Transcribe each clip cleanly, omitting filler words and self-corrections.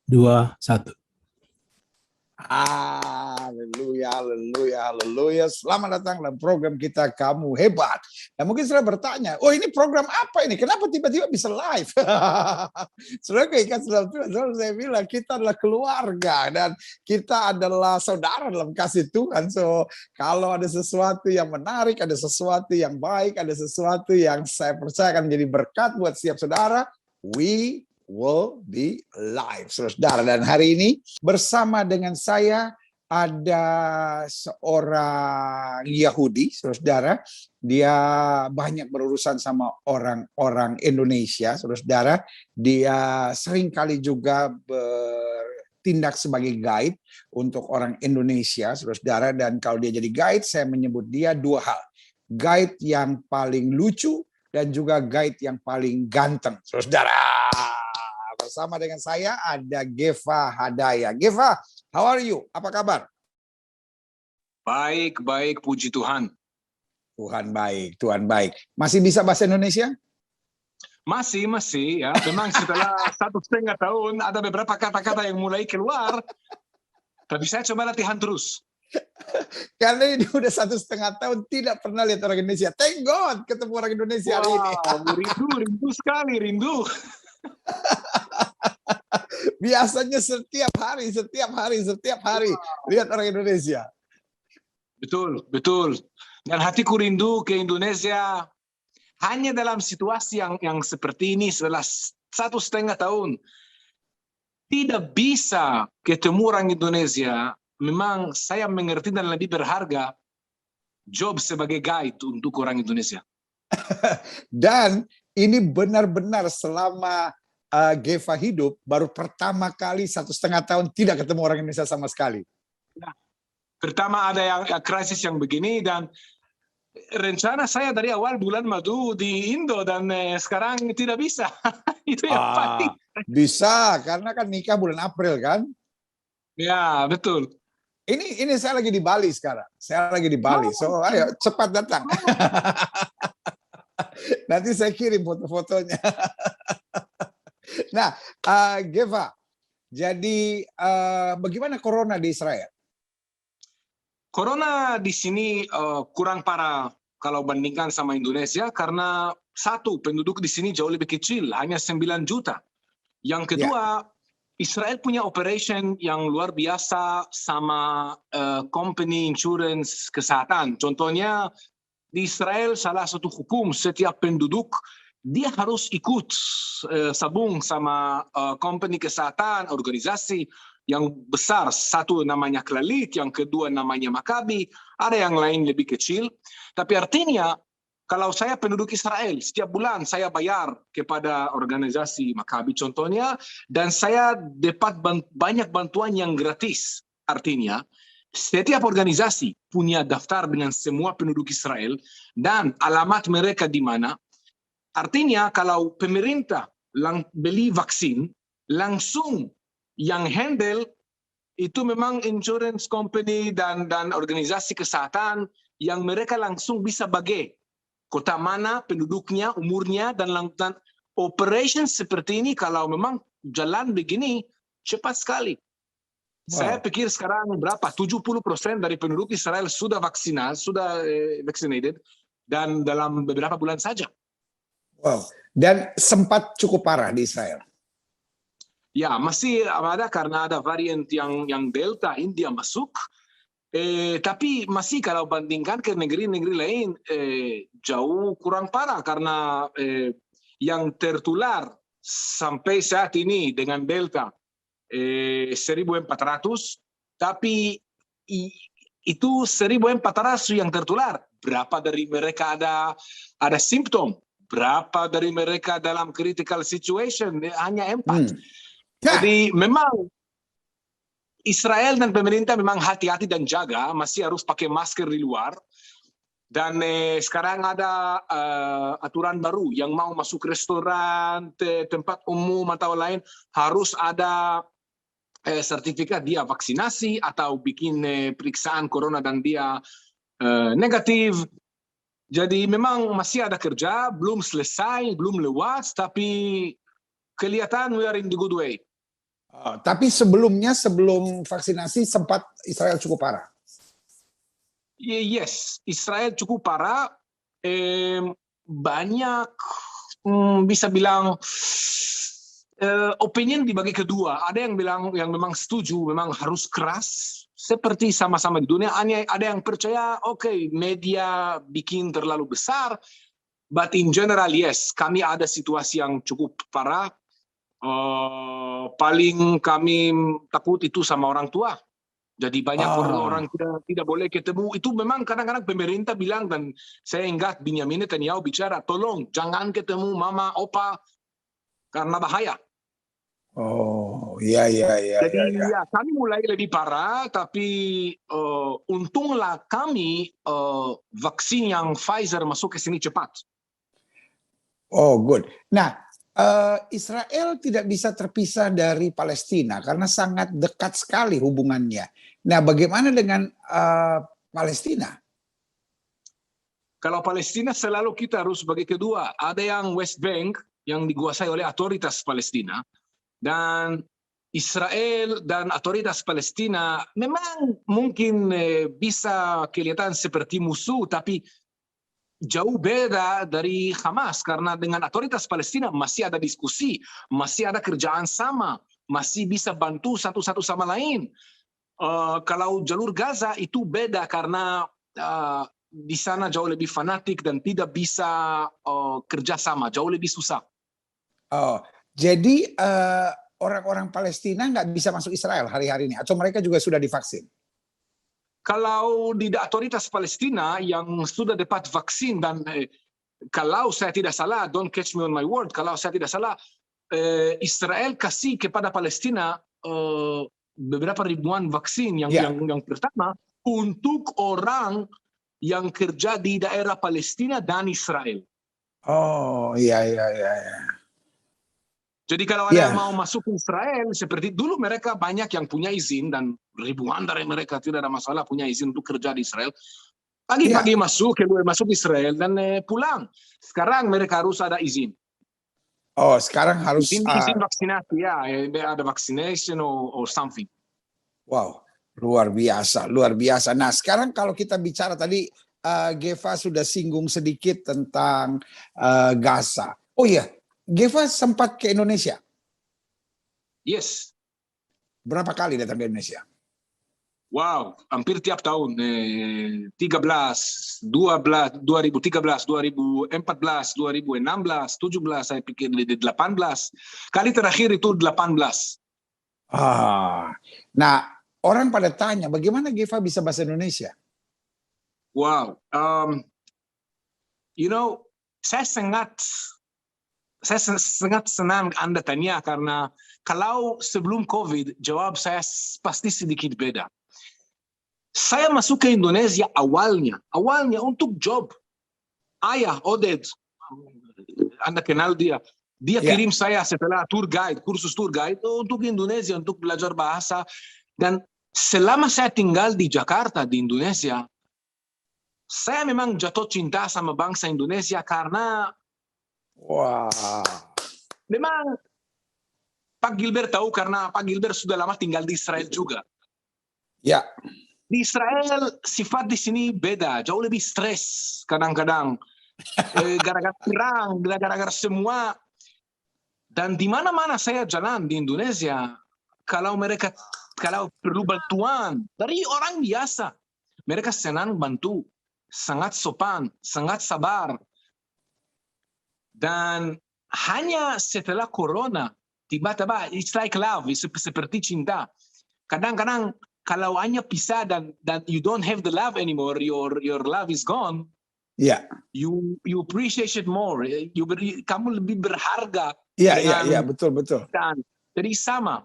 2, 1. Haleluya, haleluya, haleluya. Selamat datang dalam program kita Kamu Hebat. Dan mungkin saudara bertanya, oh ini program apa ini? Kenapa tiba-tiba bisa live? Saudara keikat dalam Tuhan, saya bilang kita adalah keluarga dan kita adalah saudara dalam kasih Tuhan. So kalau ada sesuatu yang menarik, ada sesuatu yang baik, ada sesuatu yang saya percaya akan menjadi berkat buat setiap saudara, we will be live, saudara. Dan hari ini bersama dengan saya ada seorang Yahudi, saudara. Dia banyak berurusan sama orang-orang Indonesia, saudara. Dia sering kali juga bertindak sebagai guide untuk orang Indonesia, saudara. Dan kalau dia jadi guide, saya menyebut dia dua hal. Guide yang paling lucu dan juga guide yang paling ganteng, saudara. Bersama dengan saya ada Geva Hadaya. Geva, how are you? Apa kabar? Baik, baik, puji Tuhan. Tuhan baik, Tuhan baik. Masih bisa bahasa Indonesia? Masih ya. Memang setelah 1,5 tahun ada beberapa kata-kata yang mulai keluar. Tapi saya coba latihan terus. Karena ini udah 1,5 tahun tidak pernah lihat orang Indonesia. Thank God ketemu orang Indonesia hari ini. Rindu sekali, rindu. Biasanya setiap hari lihat orang Indonesia. Betul. Dan hatiku rindu ke Indonesia hanya dalam situasi yang seperti ini setelah 1,5 tahun. Tidak bisa ketemu orang Indonesia. Memang saya mengerti dan lebih berharga job sebagai guide untuk orang Indonesia. Dan ini benar-benar selama Geva hidup, baru pertama kali 1,5 tahun tidak ketemu orang Indonesia sama sekali. Nah, pertama ada yang krisis yang begini dan rencana saya dari awal bulan madu di Indo dan sekarang tidak bisa. Itu yang paling. Bisa, karena kan nikah bulan April kan? Ya, betul. Ini saya lagi di Bali sekarang. So ayo cepat datang. Nanti saya kirim foto-fotonya. Nah, Geva, jadi bagaimana corona di Israel? Corona di sini kurang parah kalau bandingkan sama Indonesia karena satu, penduduk di sini jauh lebih kecil, hanya 9 juta. Yang kedua, Israel punya operation yang luar biasa sama company insurance kesehatan. Contohnya di Israel salah satu hukum setiap penduduk dia harus ikut sabung sama company kesehatan, organisasi yang besar. Satu namanya Clalit, yang kedua namanya Maccabi, ada yang lain lebih kecil. Tapi artinya kalau saya penduduk Israel, setiap bulan saya bayar kepada organisasi Maccabi contohnya, dan saya dapat banyak bantuan yang gratis. Artinya, setiap organisasi punya daftar dengan semua penduduk Israel dan alamat mereka di mana. Artinya, kalau pemerintah beli vaksin, langsung yang handle itu memang insurance company dan organisasi kesehatan yang mereka langsung bisa bagi kota mana, penduduknya, umurnya, dan operation seperti ini kalau memang jalan begini, cepat sekali. Wow. Saya pikir sekarang berapa? 70% dari penduduk Israel sudah vaccinated, dan dalam beberapa bulan saja. Wow. Dan sempat cukup parah di Israel. Ya, masih ada karena ada varian yang Delta, India masuk. Tapi masih kalau bandingkan ke negeri-negeri lain jauh kurang parah karena yang tertular sampai saat ini dengan Delta 1.400, tapi itu 1.400 yang tertular. Berapa dari mereka ada simptom? Berapa dari mereka dalam critical situation? Hanya 4. Jadi memang Israel dan pemerintah memang hati-hati dan jaga, masih harus pakai masker di luar. Dan sekarang ada aturan baru yang mau masuk restoran, tempat umum atau lain, harus ada sertifikat dia vaksinasi atau bikin periksaan corona dan dia negatif. Jadi memang masih ada kerja, belum selesai, belum lewat, tapi kelihatan we are in the good way. Tapi sebelumnya, sebelum vaksinasi sempat Israel cukup parah. Yes, Israel cukup parah. Banyak bisa bilang opinion dibagi kedua. Ada yang bilang yang memang setuju, memang harus keras, seperti sama-sama di dunia. Ada yang percaya, oke, media bikin terlalu besar, but in general, yes, kami ada situasi yang cukup parah. Paling kami takut itu sama orang tua. Jadi banyak orang tidak boleh ketemu. Itu memang kadang-kadang pemerintah bilang, dan saya ingat Benjamin Netanyahu bicara, tolong jangan ketemu mama, opa, karena bahaya. Oh, iya. Jadi ya, kami mulai lebih parah, tapi untunglah kami vaksin yang Pfizer masuk ke sini cepat. Oh, good. Nah, Israel tidak bisa terpisah dari Palestina karena sangat dekat sekali hubungannya. Nah, bagaimana dengan Palestina? Kalau Palestina selalu kita harus bagi kedua. Ada yang West Bank yang dikuasai oleh otoritas Palestina, dan Israel dan otoritas Palestina memang mungkin bisa kelihatan seperti musuh, tapi jauh beda dari Hamas, karena dengan otoritas Palestina masih ada diskusi, masih ada kerjaan sama, masih bisa bantu satu sama lain. Kalau jalur Gaza itu beda karena di sana jauh lebih fanatik dan tidak bisa kerjasama, jauh lebih susah. Oh, jadi orang-orang Palestina nggak bisa masuk Israel hari-hari ini, atau mereka juga sudah divaksin? Kalau di otoritas Palestina yang sudah dapat vaksin, dan kalau saya tidak salah, don't catch me on my word, kalau saya tidak salah, Israel kasih kepada Palestina beberapa ribuan vaksin yang pertama untuk orang yang kerja di daerah Palestina dan Israel. Oh, iya. Jadi kalau ada yang mau masuk ke Israel, seperti dulu mereka banyak yang punya izin, dan ribuan dari mereka tidak ada masalah punya izin untuk kerja di Israel. Pagi-pagi masuk Israel dan pulang. Sekarang mereka harus ada izin. Oh, sekarang harus izin vaksinasi, ya, ada vaccination or something. Wow, luar biasa. Nah, sekarang kalau kita bicara tadi, Geva sudah singgung sedikit tentang Gaza. Oh iya, Geva sempat ke Indonesia? Yes. Berapa kali datang ke Indonesia? Wow, hampir tiap tahun. 13, 12, 2013, 2014, 2016, 17, saya pikir 18. Kali terakhir itu 18. Nah, orang pada tanya, bagaimana Geva bisa bahasa Indonesia? Wow, saya sangat senang Anda tanya, karena kalau sebelum COVID, jawab saya pasti sedikit beda. Saya masuk ke Indonesia awalnya untuk job. Ayah, Oded, Anda kenal dia. Dia kirim saya setelah kursus tour guide untuk Indonesia, untuk belajar bahasa. Dan selama saya tinggal di Jakarta, di Indonesia, saya memang jatuh cinta sama bangsa Indonesia, karena memang Pak Gilbert tahu, karena Pak Gilbert sudah lama tinggal di Israel juga. Ya. Di Israel sifat di sini beda, jauh lebih stres kadang-kadang, gara-gara perang, gara-gara semua. Dan di mana-mana saya jalan di Indonesia, kalau perlu bantuan dari orang biasa, mereka senang bantu, sangat sopan, sangat sabar. Dan hanya setelah Corona, tiba-tiba it's like love, seperti cinta. Kadang-kadang kalau hanya pisah dan you don't have the love anymore, your love is gone. You appreciate it more. Kamu lebih berharga. Iya, betul. Jadi sama.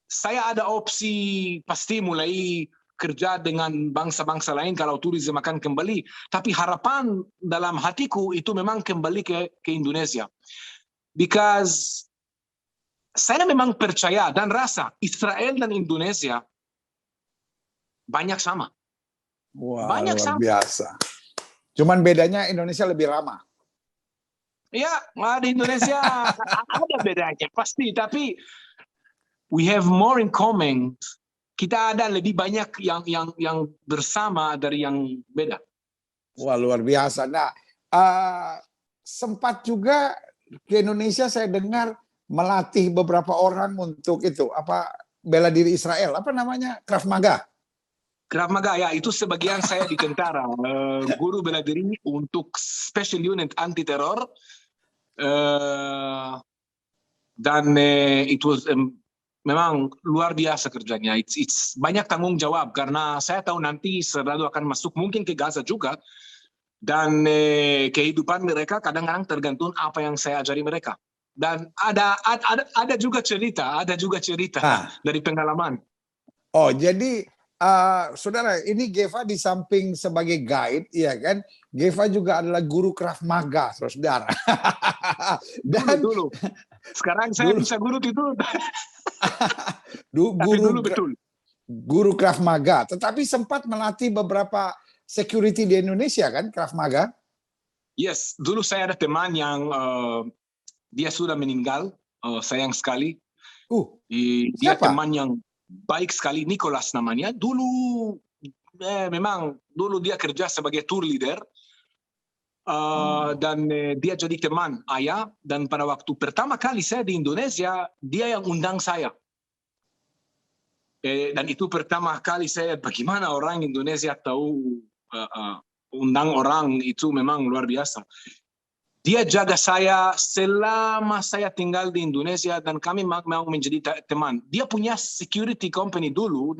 Saya ada opsi pasti mulai kerja dengan bangsa-bangsa lain kalau turisme akan kembali. Tapi harapan dalam hatiku itu memang kembali ke Indonesia. Because saya memang percaya dan rasa Israel dan Indonesia banyak sama. Wah, luar biasa. Cuman bedanya Indonesia lebih ramah. Ya, di Indonesia ada bedanya pasti, tapi we have more in common. Kita ada lebih banyak yang bersama dari yang beda. Wah, luar biasa. Nah, sempat juga ke Indonesia saya dengar melatih beberapa orang untuk itu apa bela diri Israel. Apa namanya? Krav Maga. Krav Maga ya, itu sebagian saya di tentara, guru bela diri untuk special unit anti teror, dan itu memang luar biasa kerjanya. It's banyak tanggung jawab karena saya tahu nanti selalu akan masuk mungkin ke Gaza juga, dan kehidupan mereka kadang-kadang tergantung apa yang saya ajari mereka. Dan ada juga cerita Nah, dari pengalaman. oh jadi saudara, ini Geva di samping sebagai guide, ya kan? Geva juga adalah guru Krav Maga, saudara. Dan Dulu. Sekarang saya dulu, bisa guru itu, tapi guru dulu betul. guru Krav Maga, tetapi sempat melatih beberapa security di Indonesia kan, Krav Maga? Yes, dulu saya ada teman yang dia sudah meninggal, sayang sekali. Dia Siapa? teman yang baik sekali, Nicholas namanya. Dulu memang dulu dia kerja sebagai tour leader, dan dia jadi teman ayah. Dan pada waktu pertama kali saya di Indonesia, dia yang undang saya. Dan itu pertama kali saya, bagaimana orang Indonesia tahu undang orang, itu memang luar biasa. Dia jaga saya selama saya tinggal di Indonesia dan kami mau menjadi teman. Dia punya security company dulu,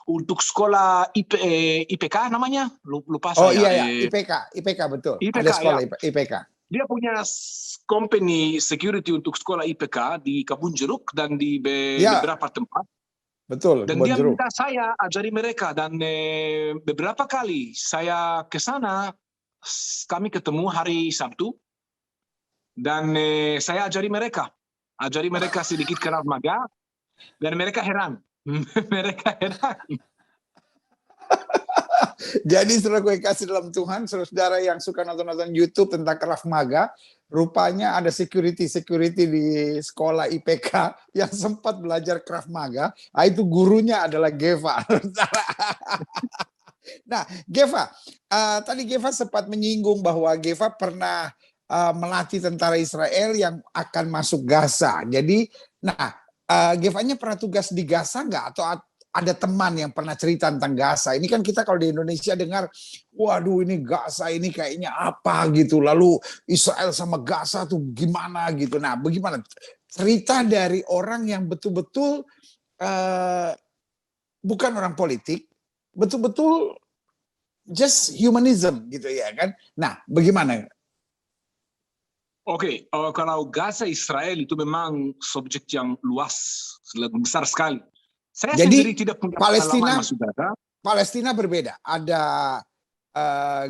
untuk sekolah IPK namanya, lupa Oh saya. iya ya, IPK betul. IPK Ada sekolah ya. IPK. Dia punya company security untuk sekolah IPK di Kebun Jeruk dan di Ya, beberapa tempat. betul, Dan Kebon dia Jeruk. minta saya ajari mereka, dan beberapa kali saya ke sana, kami ketemu hari Sabtu, dan saya ajari mereka sedikit Krav Maga, dan mereka heran. Mereka heran. Jadi saudara gue kasih dalam Tuhan, saudara yang suka nonton-nonton YouTube tentang Krav Maga, rupanya ada security di sekolah IPK yang sempat belajar Krav Maga. Itu gurunya adalah Geva. Nah, Geva, tadi Geva sempat menyinggung bahwa Geva pernah melatih tentara Israel yang akan masuk Gaza. Jadi, nah, Gevanya pernah tugas di Gaza nggak? Atau ada teman yang pernah cerita tentang Gaza? Ini kan kita kalau di Indonesia dengar, waduh ini Gaza ini kayaknya apa gitu. Lalu Israel sama Gaza tuh gimana gitu. Nah, bagaimana cerita dari orang yang betul-betul bukan orang politik, betul-betul just humanism gitu ya kan. Nah, bagaimana? Oke, kalau Gaza Israel itu memang subjek yang luas, besar sekali. Saya sendiri Jadi tidak punya Palestina pengalaman masuk Gaza. Palestina berbeda. Ada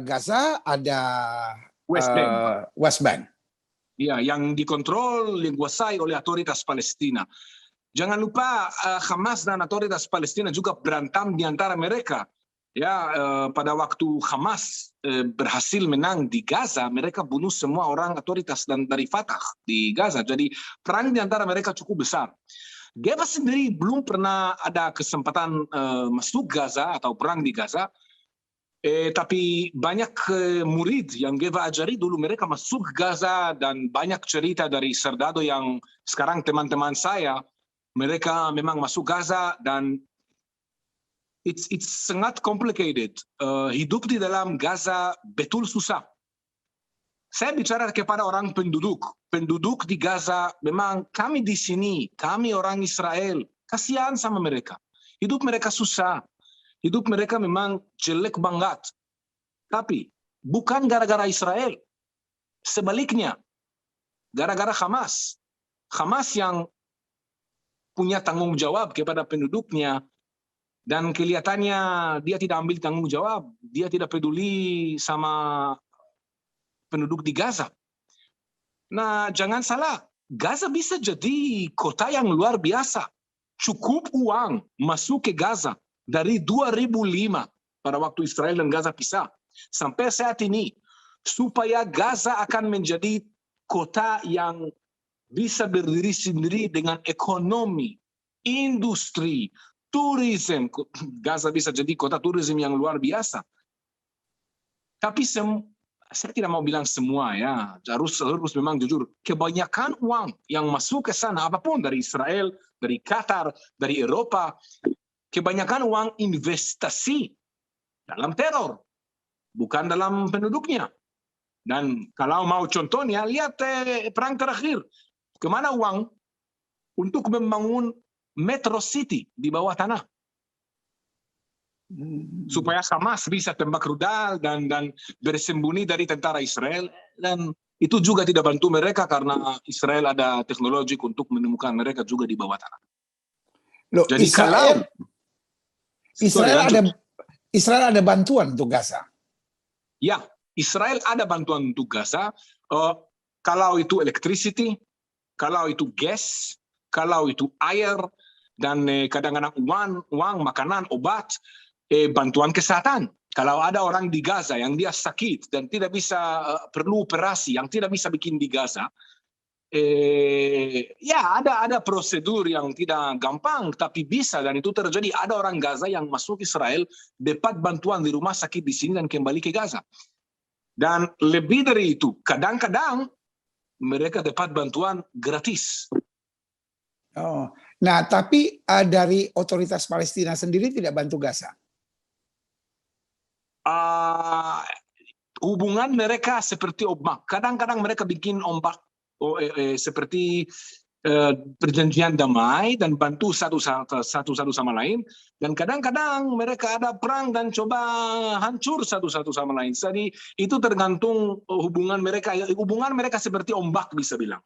Gaza, ada West Bank. West Bank. Ya, yang dikontrol, yang dikuasai oleh otoritas Palestina. Jangan lupa Hamas dan otoritas Palestina juga berantem di antara mereka. Ya, pada waktu Hamas berhasil menang di Gaza, mereka bunuh semua orang otoritas dan dari Fatah di Gaza. Jadi perang di antara mereka cukup besar. Geva sendiri belum pernah ada kesempatan masuk Gaza atau perang di Gaza. Tapi banyak murid yang Geva ajari dulu mereka masuk Gaza, dan banyak cerita dari serdadu yang sekarang teman-teman saya, mereka memang masuk Gaza, dan it's sangat complicated. Hidup di dalam Gaza betul susah. Saya bicara kepada orang penduduk di Gaza, memang kami di sini, kami orang Israel, kasihan sama mereka. Hidup mereka susah. Hidup mereka memang jelek banget. Tapi bukan gara-gara Israel. Sebaliknya, gara-gara Hamas. Hamas yang punya tanggung jawab kepada penduduknya, dan kelihatannya dia tidak ambil tanggung jawab. Dia tidak peduli sama penduduk di Gaza. Nah, jangan salah. Gaza bisa jadi kota yang luar biasa. Cukup uang masuk ke Gaza dari 2005 pada waktu Israel dan Gaza pisah sampai saat ini. supaya Gaza akan menjadi kota yang bisa berdiri sendiri dengan ekonomi, industri, turisme. Gaza bisa jadi kota turisme yang luar biasa. Tapi saya tidak mau bilang semua ya, harus memang jujur. Kebanyakan uang yang masuk ke sana, apapun dari Israel, dari Qatar, dari Eropa, kebanyakan uang investasi dalam teror, bukan dalam penduduknya. Dan kalau mau contohnya, lihat perang terakhir. Kemana uang untuk membangun Metro City di bawah tanah? Supaya Hamas bisa tembak rudal dan bersembunyi dari tentara Israel. Dan itu juga tidak bantu mereka karena Israel ada teknologi untuk menemukan mereka juga di bawah tanah. Loh, Jadi Israel ada bantuan untuk Gaza. Ya, Israel ada bantuan untuk Gaza. Kalau itu electricity, kalau itu gas, kalau itu air, dan kadang-kadang uang, makanan, obat, bantuan kesehatan. Kalau ada orang di Gaza yang dia sakit dan tidak bisa perlu operasi, yang tidak bisa bikin di Gaza, ya ada prosedur yang tidak gampang, tapi bisa, dan itu terjadi. Ada orang Gaza yang masuk Israel, dapat bantuan di rumah sakit di sini dan kembali ke Gaza. Dan lebih dari itu, kadang-kadang mereka dapat bantuan gratis. Oh, nah tapi dari otoritas Palestina sendiri tidak bantu Gaza? Hubungan mereka seperti ombak. Kadang-kadang mereka bikin ombak seperti perjanjian damai dan bantu satu sama lain, dan kadang-kadang mereka ada perang dan coba hancur satu sama lain. Jadi itu tergantung hubungan mereka. Hubungan mereka seperti ombak, bisa bilang.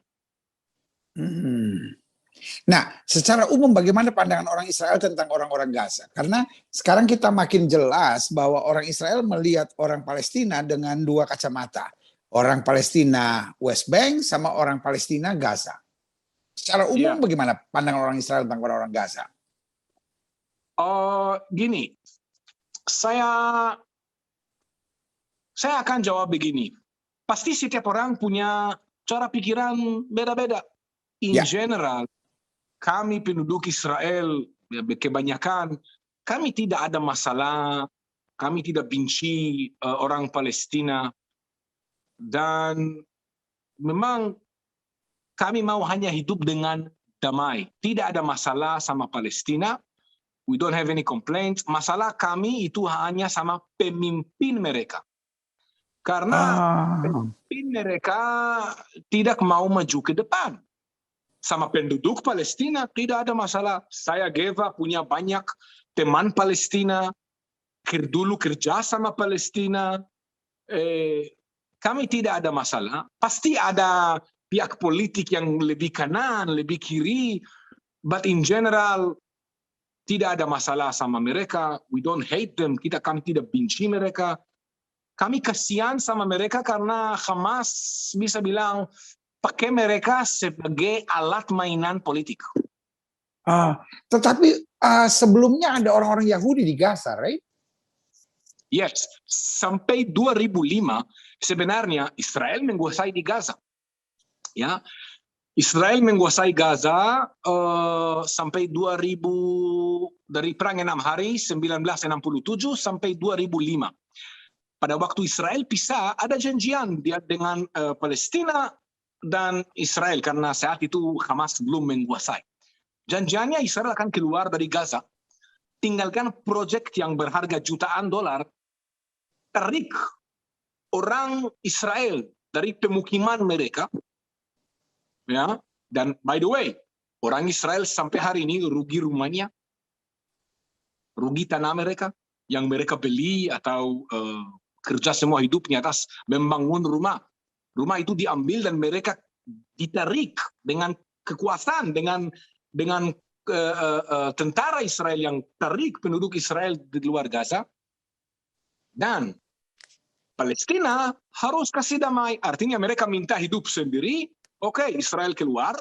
Nah, secara umum bagaimana pandangan orang Israel tentang orang-orang Gaza? Karena sekarang kita makin jelas bahwa orang Israel melihat orang Palestina dengan dua kacamata. Orang Palestina West Bank sama orang Palestina Gaza. Secara umum bagaimana pandangan orang Israel tentang orang-orang Gaza? Gini, saya akan jawab begini. Pasti setiap orang punya cara pikiran beda-beda. In general, kami penduduk Israel, kebanyakan, kami tidak ada masalah, kami tidak benci orang Palestina, dan memang kami mau hanya hidup dengan damai. Tidak ada masalah sama Palestina. We don't have any complaints. Masalah kami itu hanya sama pemimpin mereka. Karena pemimpin mereka tidak mau maju ke depan. Sama penduduk Palestina tidak ada masalah. Saya Geva punya banyak teman Palestina, dulu kerja sama Palestina. Kami tidak ada masalah. Pasti ada pihak politik yang lebih kanan, lebih kiri, but in general tidak ada masalah sama mereka. We don't hate them. Kami tidak benci mereka. Kami kasihan sama mereka karena Hamas bisa bilang pakai mereka sebagai alat mainan politik. Tetapi sebelumnya ada orang-orang Yahudi di Gaza, right? Yes, sampai 2005 sebenarnya Israel menguasai di Gaza. Ya, Israel menguasai Gaza sampai 2000, dari perang 6 hari 1967 sampai 2005. Pada waktu Israel pisah, ada janjian dia dengan Palestina dan Israel karena saat itu Hamas belum menguasai. Janjiannya Israel akan keluar dari Gaza, tinggalkan proyek yang berharga jutaan dolar, tarik orang Israel dari pemukiman mereka. Ya, dan by the way, orang Israel sampai hari ini rugi rumahnya, rugi tanah mereka yang mereka beli atau kerja semua hidupnya atas membangun rumah. Rumah itu diambil dan mereka ditarik dengan kekuasaan, dengan tentara Israel yang tarik penduduk Israel di luar Gaza. Dan Palestina harus kasih damai, artinya mereka minta hidup sendiri. Oke, Israel keluar,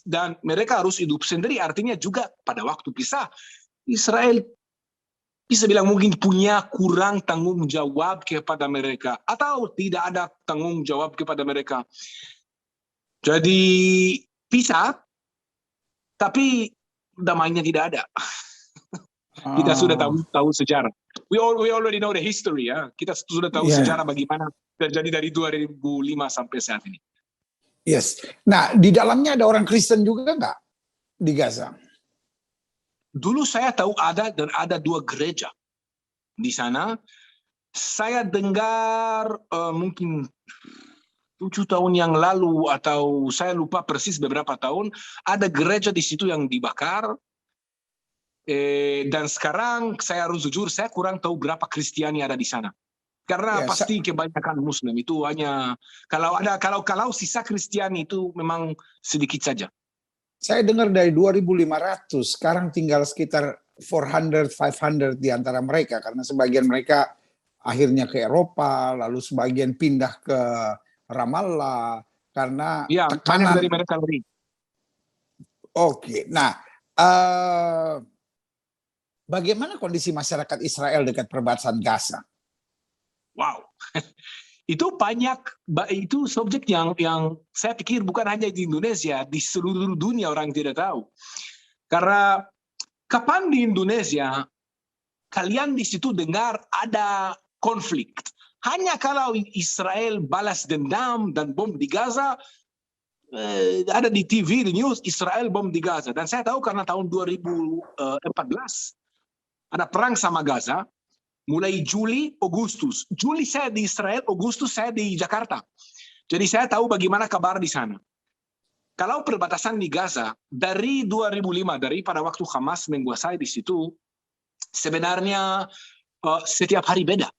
dan mereka harus hidup sendiri. Artinya juga pada waktu pisah, Israel bisa bilang mungkin punya kurang tanggung jawab kepada mereka atau tidak ada tanggung jawab kepada mereka. Jadi pisah, tapi damainya tidak ada. Kita sudah tahu sejarah. We already know the history ya. Kita sudah tahu sejarah bagaimana terjadi dari 2005 sampai saat ini. Yes. Nah, di dalamnya ada orang Kristen juga nggak di Gaza? Dulu saya tahu ada dan ada 2 gereja di sana. Saya dengar mungkin 7 tahun yang lalu atau saya lupa persis beberapa tahun, ada gereja di situ yang dibakar. Dan sekarang saya harus jujur, saya kurang tahu berapa Kristiani ada di sana. Karena pasti kebanyakan Muslim itu hanya kalau sisa Kristiani itu memang sedikit saja. Saya dengar dari 2.500, sekarang tinggal sekitar 400, 500 di antara mereka karena sebagian mereka akhirnya ke Eropa, lalu sebagian pindah ke Ramallah karena tekanan dari mereka lari. Oke, nah bagaimana kondisi masyarakat Israel dekat perbatasan Gaza? Wow, itu banyak, itu subjek yang saya pikir bukan hanya di Indonesia, di seluruh dunia orang tidak tahu. Karena kapan di Indonesia kalian di situ dengar ada konflik? Hanya kalau Israel balas dendam dan bom di Gaza, ada di TV, di news, Israel bom di Gaza. Dan saya tahu karena tahun 2014 ada perang sama Gaza, mulai Juli, Agustus. Juli saya di Israel, Agustus saya di Jakarta. Jadi saya tahu bagaimana kabar di sana. Kalau perbatasan di Gaza, dari 2005, dari pada waktu Hamas menguasai di situ, sebenarnya setiap hari beda.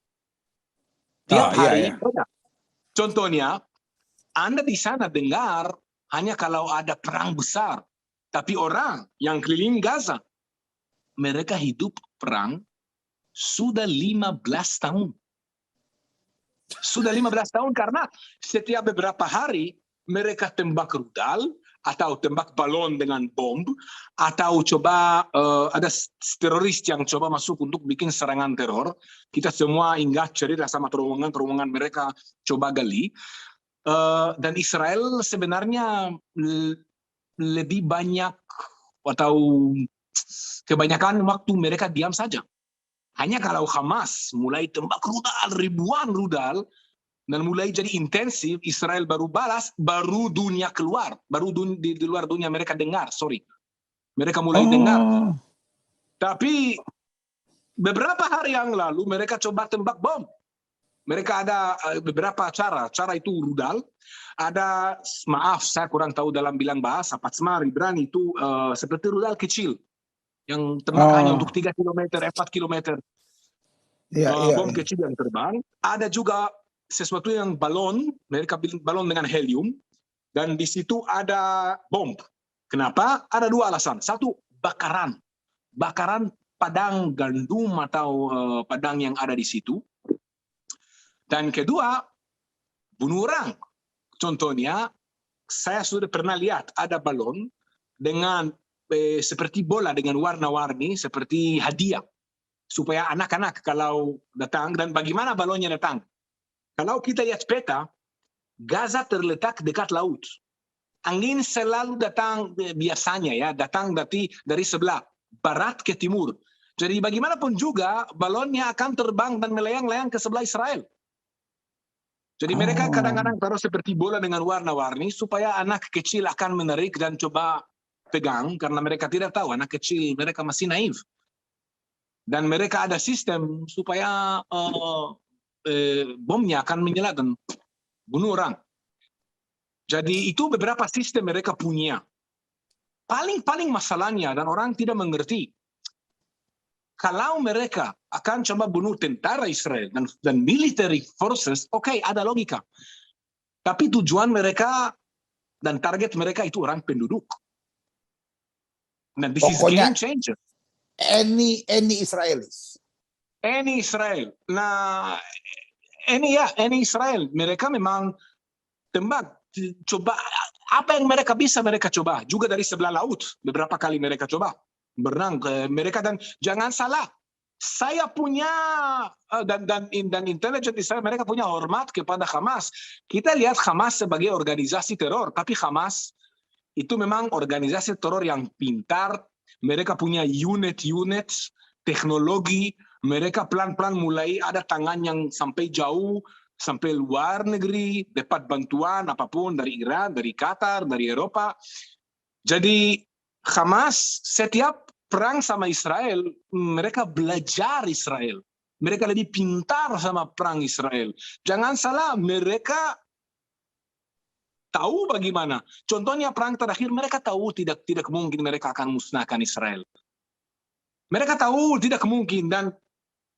Tiap hari beda. Contohnya, Anda di sana dengar hanya kalau ada perang besar. Tapi orang yang keliling Gaza, mereka hidup perang sudah 15 tahun. Sudah 15 tahun karena setiap beberapa hari mereka tembak rudal atau tembak balon dengan bom atau coba ada teroris yang coba masuk untuk bikin serangan teror. Kita semua ingat cerita sama terowongan mereka coba gali. Dan Israel sebenarnya lebih banyak atau kebanyakan waktu mereka diam saja. Hanya kalau Hamas mulai tembak rudal, ribuan rudal, dan mulai jadi intensif, Israel baru balas, baru dunia keluar. Baru di luar dunia mereka dengar, Mereka mulai dengar. Tapi beberapa hari yang lalu mereka coba tembak bom. Mereka ada beberapa cara. Cara itu rudal. Ada, maaf saya kurang tahu dalam bilang bahasa, Patsmar, Ibrani itu seperti rudal kecil. Yang tembak hanya untuk 3 km, 4 km. Bom kecil yang terbang. Ada juga sesuatu yang balon, mereka bilang balon dengan helium, dan di situ ada bom. Kenapa? Ada 2 alasan. Satu, bakaran. Bakaran padang gandum atau padang yang ada di situ. Dan kedua, bunuh orang. Contohnya, saya sudah pernah lihat ada balon dengan seperti bola dengan warna-warni, seperti hadiah. Supaya anak-anak kalau datang, dan bagaimana balonnya datang? Kalau kita lihat peta, Gaza terletak dekat laut. Angin selalu datang biasanya ya, datang dari sebelah barat ke timur. Jadi bagaimanapun juga balonnya akan terbang dan melayang-layang ke sebelah Israel. Jadi mereka kadang-kadang taruh seperti bola dengan warna-warni supaya anak kecil akan menarik dan coba pegang karena mereka tidak tahu, anak kecil mereka masih naif. Dan mereka ada sistem supaya bomnya akan menyala dan bunuh orang. Jadi itu beberapa sistem mereka punya. Paling masalahnya dan orang tidak mengerti. Kalau mereka akan coba bunuh tentara Israel dan military forces, oke, ada logika. Tapi tujuan mereka dan target mereka itu orang penduduk. Nah, this is game changer. Any Israelis. Any Israel. Nah, any Israel. Mereka memang tembak. Coba apa yang mereka bisa mereka coba. Juga dari sebelah laut. Beberapa kali mereka coba berenang ke mereka. Dan jangan salah, saya punya dan intelijen Israel mereka punya hormat kepada Hamas. Kita lihat Hamas sebagai organisasi teror, tapi Hamas itu memang organisasi teror yang pintar. Mereka punya unit-unit teknologi. Mereka pelan-pelan mulai ada tangan yang sampai jauh, sampai luar negeri, dapat bantuan apapun dari Iran, dari Qatar, dari Eropa. Jadi Hamas setiap perang sama Israel, mereka belajar Israel. Mereka lebih pintar sama perang Israel. Jangan salah, mereka tahu bagaimana. Contohnya perang terakhir, mereka tahu tidak mungkin mereka akan musnahkan Israel. Mereka tahu tidak mungkin, dan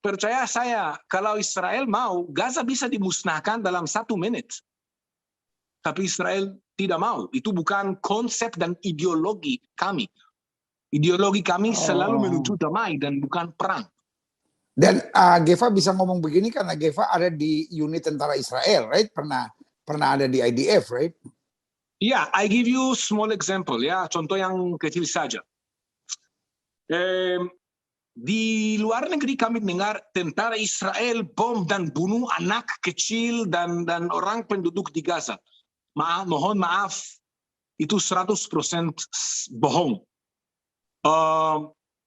percaya saya, kalau Israel mau, Gaza bisa dimusnahkan dalam 1 menit. Tapi Israel tidak mau. Itu bukan konsep dan ideologi kami. Ideologi kami selalu menuju damai dan bukan perang. Dan Geva bisa ngomong begini karena Geva ada di unit tentara Israel, right? Pernah ada di IDF, right? Yeah, I give you small example, ya, contoh yang kecil saja. Di luar negeri kami dengar tentara Israel bom dan bunuh anak kecil dan orang penduduk di Gaza. Mohon maaf, itu 100% bohong.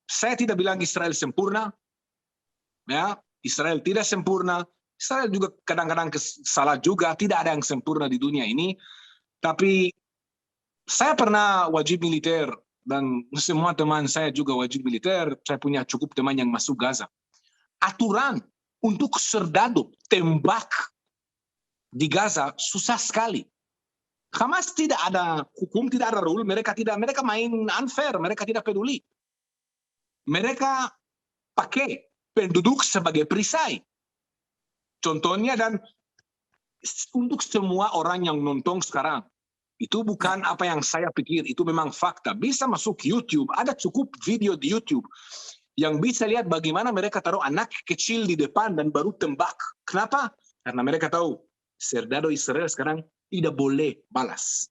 Saya tidak bilang Israel sempurna, ya, Israel tidak sempurna. Israel juga kadang-kadang salah juga. Tidak ada yang sempurna di dunia ini. Tapi saya pernah wajib militer dan semua teman saya juga wajib militer. Saya punya cukup teman yang masuk Gaza. Aturan untuk serdadu tembak di Gaza susah sekali. Hamas tidak ada hukum, tidak ada rule, mereka main unfair, mereka tidak peduli. Mereka pakai penduduk sebagai perisai. Contohnya, dan untuk semua orang yang nonton sekarang, itu bukan apa yang saya pikir, itu memang fakta. Bisa masuk YouTube, ada cukup video di YouTube yang bisa lihat bagaimana mereka taruh anak kecil di depan dan baru tembak. Kenapa? Karena mereka tahu serdadu Israel sekarang tidak boleh balas.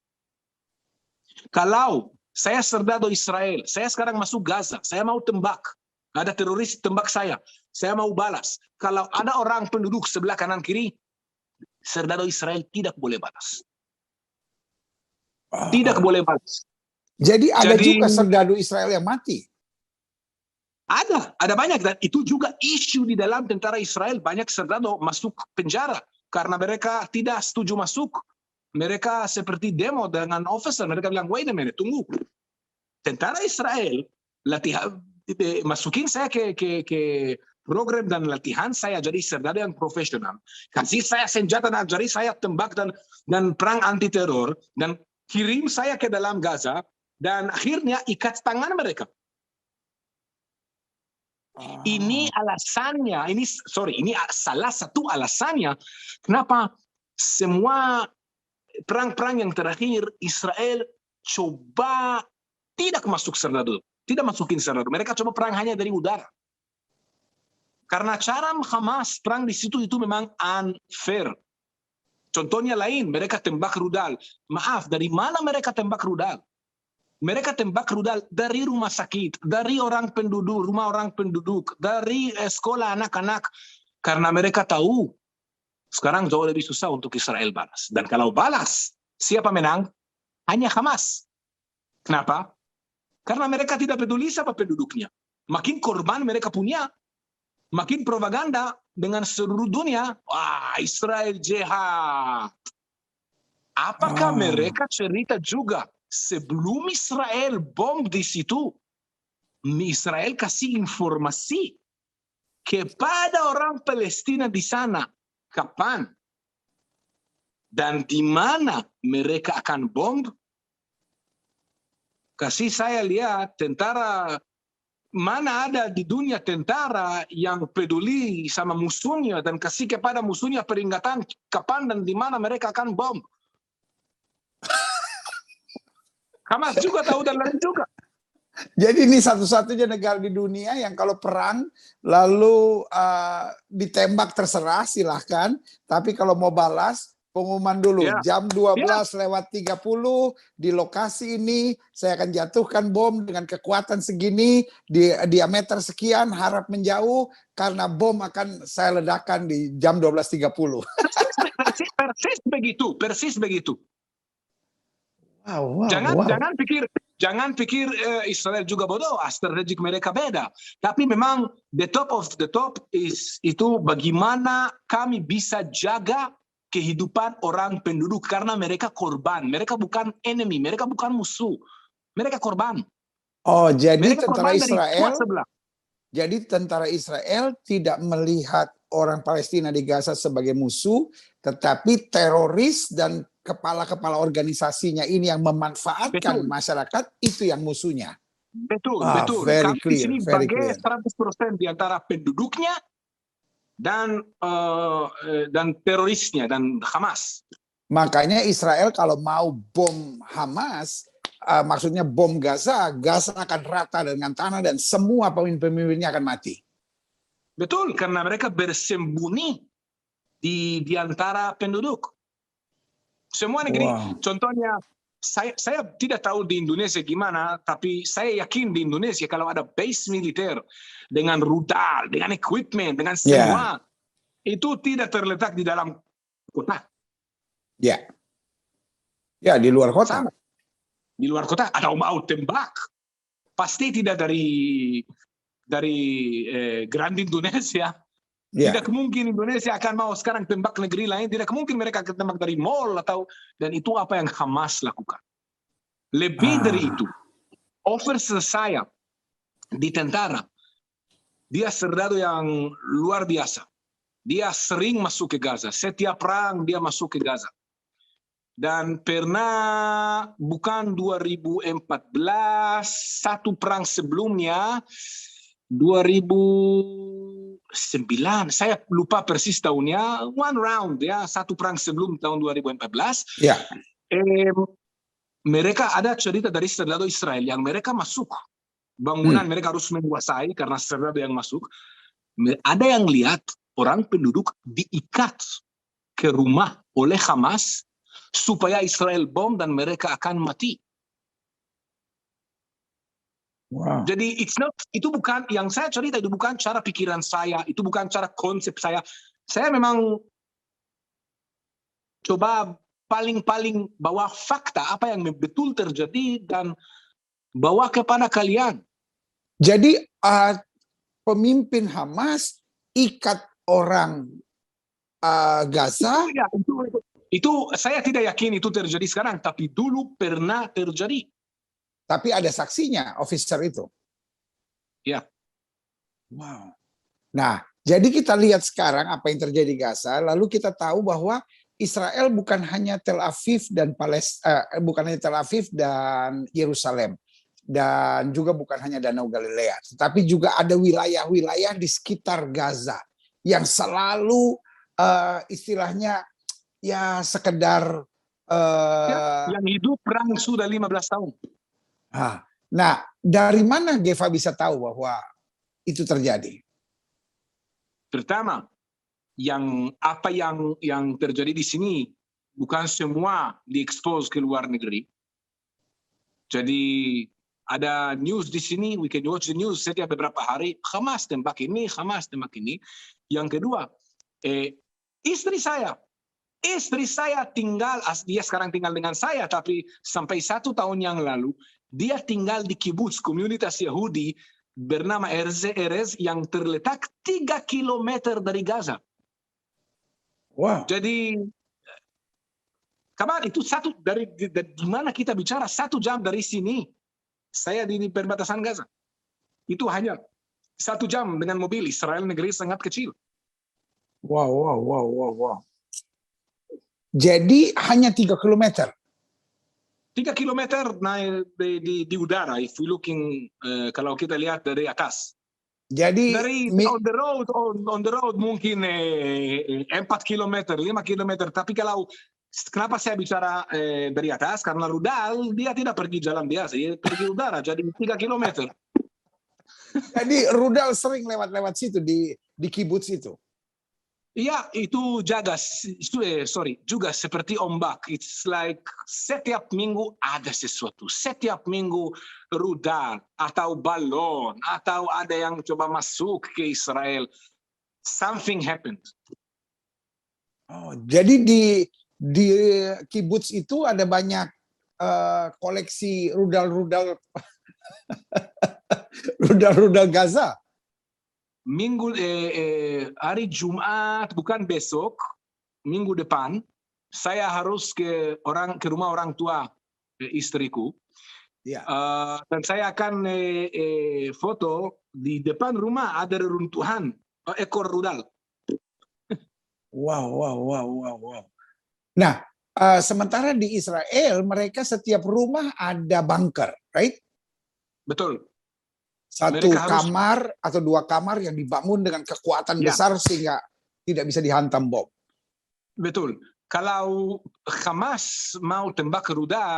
Kalau saya serdadu Israel, saya sekarang masuk Gaza, saya mau tembak, ada teroris tembak saya mau balas. Kalau ada orang penduduk sebelah kanan kiri, serdadu Israel tidak boleh balas. Tidak boleh balas. Jadi ada juga serdadu Israel yang mati. Ada banyak, dan itu juga isu di dalam tentara Israel. Banyak serdadu masuk penjara karena mereka tidak setuju masuk. Mereka seperti demo dengan officer, mereka bilang, wait a minute, tunggu. Tentara Israel, latihan, masukin saya ke program dan latihan saya jadi serdadu yang profesional. Kasih saya senjata dan jadi saya tembak dan perang anti teror, dan kirim saya ke dalam Gaza, dan akhirnya ikat tangan mereka. Ini alasannya, ini salah satu alasannya kenapa semua perang-perang yang terakhir Israel coba tidak masuk serdadu, tidak masukin serdadu. Mereka coba perang hanya dari udara. Karena cara Hamas perang di situ itu memang unfair. Contohnya lain, mereka tembak rudal. Maaf, dari mana mereka tembak rudal? Mereka tembak rudal dari rumah sakit, dari orang penduduk, rumah orang penduduk, dari sekolah anak-anak. Karena mereka tahu sekarang jauh lebih susah untuk Israel balas. Dan kalau balas, siapa menang? Hanya Hamas. Kenapa? Karena mereka tidak peduli siapa penduduknya. Makin korban mereka punya, makin propaganda dengan seluruh dunia. Wah, Israel jahat. Apakah mereka cerita juga sebelum Israel bom di situ, Israel kasih informasi kepada orang Palestina di sana kapan dan di mana mereka akan bom? Kasih saya lihat tentara, mana ada di dunia tentara yang peduli sama musuhnya dan kasih kepada musuhnya peringatan kapan dan di mana mereka akan bom. Hamas juga tahu dan lain juga. Jadi ini satu-satunya negara di dunia yang kalau perang lalu ditembak terserah silahkan, tapi kalau mau balas Pengumuman dulu, Ya. jam 12:30 di lokasi ini saya akan jatuhkan bom dengan kekuatan segini, di diameter sekian, harap menjauh karena bom akan saya ledakan di jam 12:30. Persis begitu. Wow. Jangan pikir Israel juga bodoh, strategik mereka beda. Tapi memang the top of the top itu bagaimana kami bisa jaga kehidupan orang penduduk karena mereka korban, mereka bukan enemy, mereka bukan musuh, mereka korban. Oh, jadi Mereka tentara korban dari pihak Israel, sebelah. jadi tentara Israel tidak melihat orang Palestina di Gaza sebagai musuh, tetapi teroris dan kepala-kepala organisasinya ini yang memanfaatkan Betul. masyarakat, itu yang musuhnya. Betul. Very Kami di clear, sini very sebagai clear. 100% di antara penduduknya dan terorisnya dan Hamas. Makanya Israel kalau mau bom Hamas, maksudnya bom Gaza, Gaza akan rata dengan tanah dan semua pemimpin-pemimpinnya akan mati. Betul, karena mereka bersembunyi di antara penduduk. Semua negeri, contohnya, saya tidak tahu di Indonesia gimana, tapi saya yakin di Indonesia kalau ada base militer dengan rudal, dengan equipment, dengan semua, itu tidak terletak di dalam kota. Ya, di luar kota. Sama. Di luar kota, atau mau tembak. Pasti tidak dari Grand Indonesia. Tidak mungkin Indonesia akan mau sekarang tembak negeri lain. Tidak mungkin mereka akan tembak dari mall dan itu apa yang Hamas lakukan. Lebih dari itu, officer saya di tentara, dia serdadu yang luar biasa. Dia sering masuk ke Gaza. Setiap perang dia masuk ke Gaza. Dan pernah bukan 2014, satu perang sebelumnya 2009, saya lupa persis tahunnya, one round ya, satu perang sebelum tahun 2014. Mereka ada cerita dari serdadu Israel yang mereka masuk bangunan, mereka harus menguasai karena serdadu yang masuk. Ada yang lihat orang penduduk diikat ke rumah oleh Hamas supaya Israel bom dan mereka akan mati. Wow. Jadi itu bukan yang saya cerita, itu bukan cara pikiran saya, itu bukan cara konsep saya. Saya memang coba paling bawa fakta apa yang betul terjadi dan bawa kepada kalian. Jadi pemimpin Hamas ikat orang Gaza. Itu saya tidak yakin itu terjadi sekarang, tapi dulu pernah terjadi. Tapi ada saksinya, officer itu. Ya. Wow. Nah, jadi kita lihat sekarang apa yang terjadi di Gaza, lalu kita tahu bahwa Israel bukan hanya Tel Aviv dan Yerusalem, dan juga bukan hanya Danau Galilea, tetapi juga ada wilayah-wilayah di sekitar Gaza yang selalu istilahnya ya sekedar yang hidup perang sudah 15 tahun. Nah, dari mana Geva bisa tahu bahwa itu terjadi? Pertama, yang terjadi di sini bukan semua diekspos ke luar negeri. Jadi ada news di sini, we can watch the news setiap beberapa hari, Hamas tembak ini, Hamas tembak ini. Yang kedua, istri saya tinggal, dia sekarang tinggal dengan saya, tapi sampai 1 tahun yang lalu, dia tinggal di kibbutz, komunitas Yahudi, bernama Erez, yang terletak 3 kilometer dari Gaza. Wow. Jadi, kapan itu dari mana kita bicara 1 jam dari sini, saya di perbatasan Gaza. Itu hanya 1 jam dengan mobil. Israel negeri sangat kecil. Wow. Jadi hanya 3 kilometer. 3 kilometer naik di udara, if we looking, kalau kita lihat dari atas. Jadi dari on the road mungkin 4 kilometer, 5 kilometer. Tapi kenapa saya bicara dari atas? Karena rudal dia tidak pergi jalan biasa, dia pergi udara, jadi 3 kilometer. Jadi rudal sering lewat situ di kibbutz itu. Iya, itu juga seperti ombak. It's like setiap minggu ada sesuatu. Setiap minggu rudal atau balon atau ada yang coba masuk ke Israel. Something happened. Oh, jadi di kibuts itu ada banyak koleksi rudal-rudal rudal-rudal Gaza. Hari Jumat, bukan besok, minggu depan, saya harus ke rumah orang tua istriku. Ya. Dan saya akan foto di depan rumah ada reruntuhan ekor rudal. Wow. Nah, sementara di Israel mereka setiap rumah ada bunker, right? Betul. Satu Mereka harus- kamar atau 2 kamar yang dibangun dengan kekuatan Ya. besar sehingga tidak bisa dihantam bom. Betul. Kalau Hamas mau tembak atau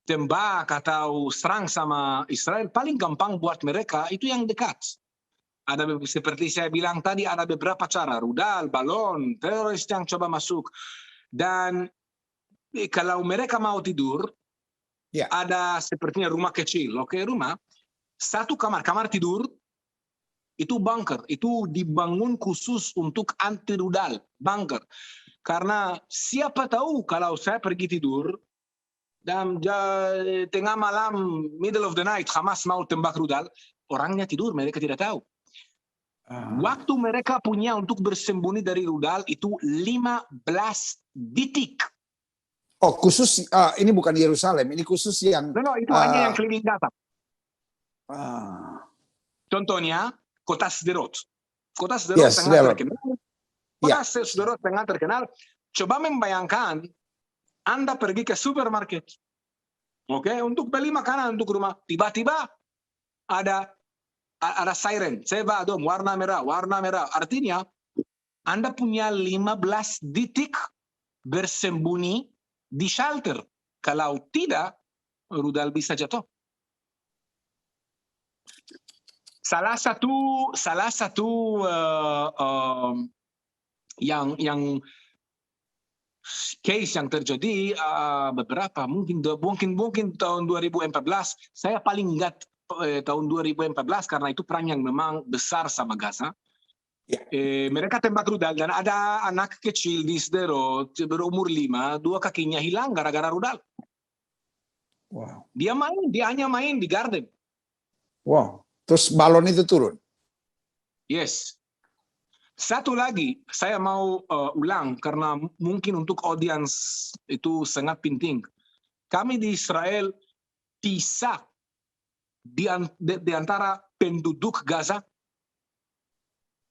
tembak atau serang sama Israel, paling gampang buat mereka itu yang dekat. Ada seperti saya bilang tadi, ada beberapa cara, rudal, balon, teroris yang coba masuk. Dan kalau mereka mau tidur, Ya. ada sepertinya rumah kecil, rumah, satu kamar tidur, itu bunker, itu dibangun khusus untuk anti rudal, bunker. Karena siapa tahu kalau saya pergi tidur, dan tengah malam, middle of the night, Hamas mau tembak rudal, orangnya tidur, mereka tidak tahu. Waktu mereka punya untuk bersembunyi dari rudal itu 15 detik. Oh, khusus ini bukan Yerusalem, ini khusus yang itu hanya yang keliling Gaza. Contohnya, kota Sderot. Kota Sderot Yes, sangat Sderot. terkenal. Kota Sderot sangat terkenal. Coba membayangkan, Anda pergi ke supermarket. Untuk beli makanan untuk rumah. Tiba-tiba ada siren, Seva Adom, warna merah. Artinya, Anda punya 15 detik bersembunyi di shelter. Kalau tidak, rudal bisa jatuh. Salah satu yang case yang terjadi beberapa mungkin tahun 2014, saya paling ingat tahun 2014 karena itu perang yang memang besar sama Gaza. Mereka tembak rudal dan ada anak kecil di Sderot berumur 5, 2 kakinya hilang gara-gara rudal. Wow. Dia hanya main di garden. Wow. Terus balon itu turun. Yes. Satu lagi, saya mau ulang karena mungkin untuk audiens itu sangat penting. Kami di Israel pisah di antara penduduk Gaza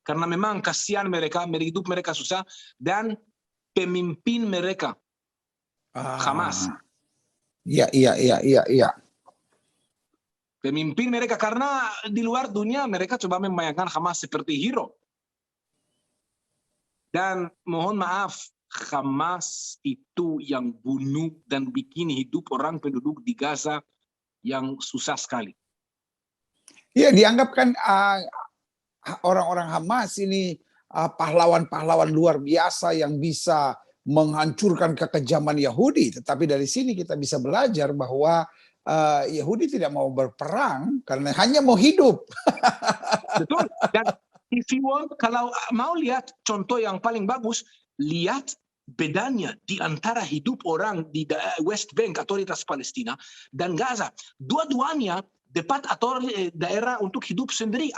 karena memang kasihan mereka, hidup mereka susah, dan pemimpin mereka, Hamas. Iya. Pemimpin mereka, karena di luar dunia mereka coba membayangkan Hamas seperti hero. Dan mohon maaf, Hamas itu yang bunuh dan bikin hidup orang penduduk di Gaza yang susah sekali. Iya, dianggap kan orang-orang Hamas ini pahlawan-pahlawan luar biasa yang bisa menghancurkan kekejaman Yahudi. Tetapi dari sini kita bisa belajar bahwa Yahudi tidak mau berperang karena hanya mau hidup. Betul. Dan if you want, kalau mau lihat contoh yang paling bagus, lihat bedanya di antara hidup orang di West Bank, otoritas Palestina, dan Gaza. Dua-duanya dapat daerah untuk hidup sendiri,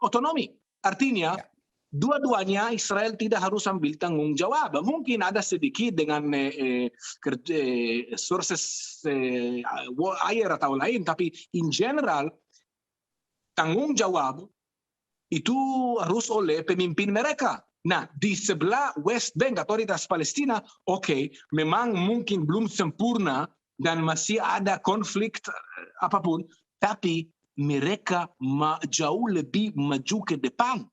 otonomi. Artinya, dua-duanya Israel tidak harus ambil tanggung jawab. Mungkin ada sedikit dengan sources air atau lain, tapi in general, tanggung jawab itu harus oleh pemimpin mereka. Nah, di sebelah West Bank, otoritas Palestina, memang mungkin belum sempurna dan masih ada konflik apapun, tapi mereka jauh lebih maju ke depan.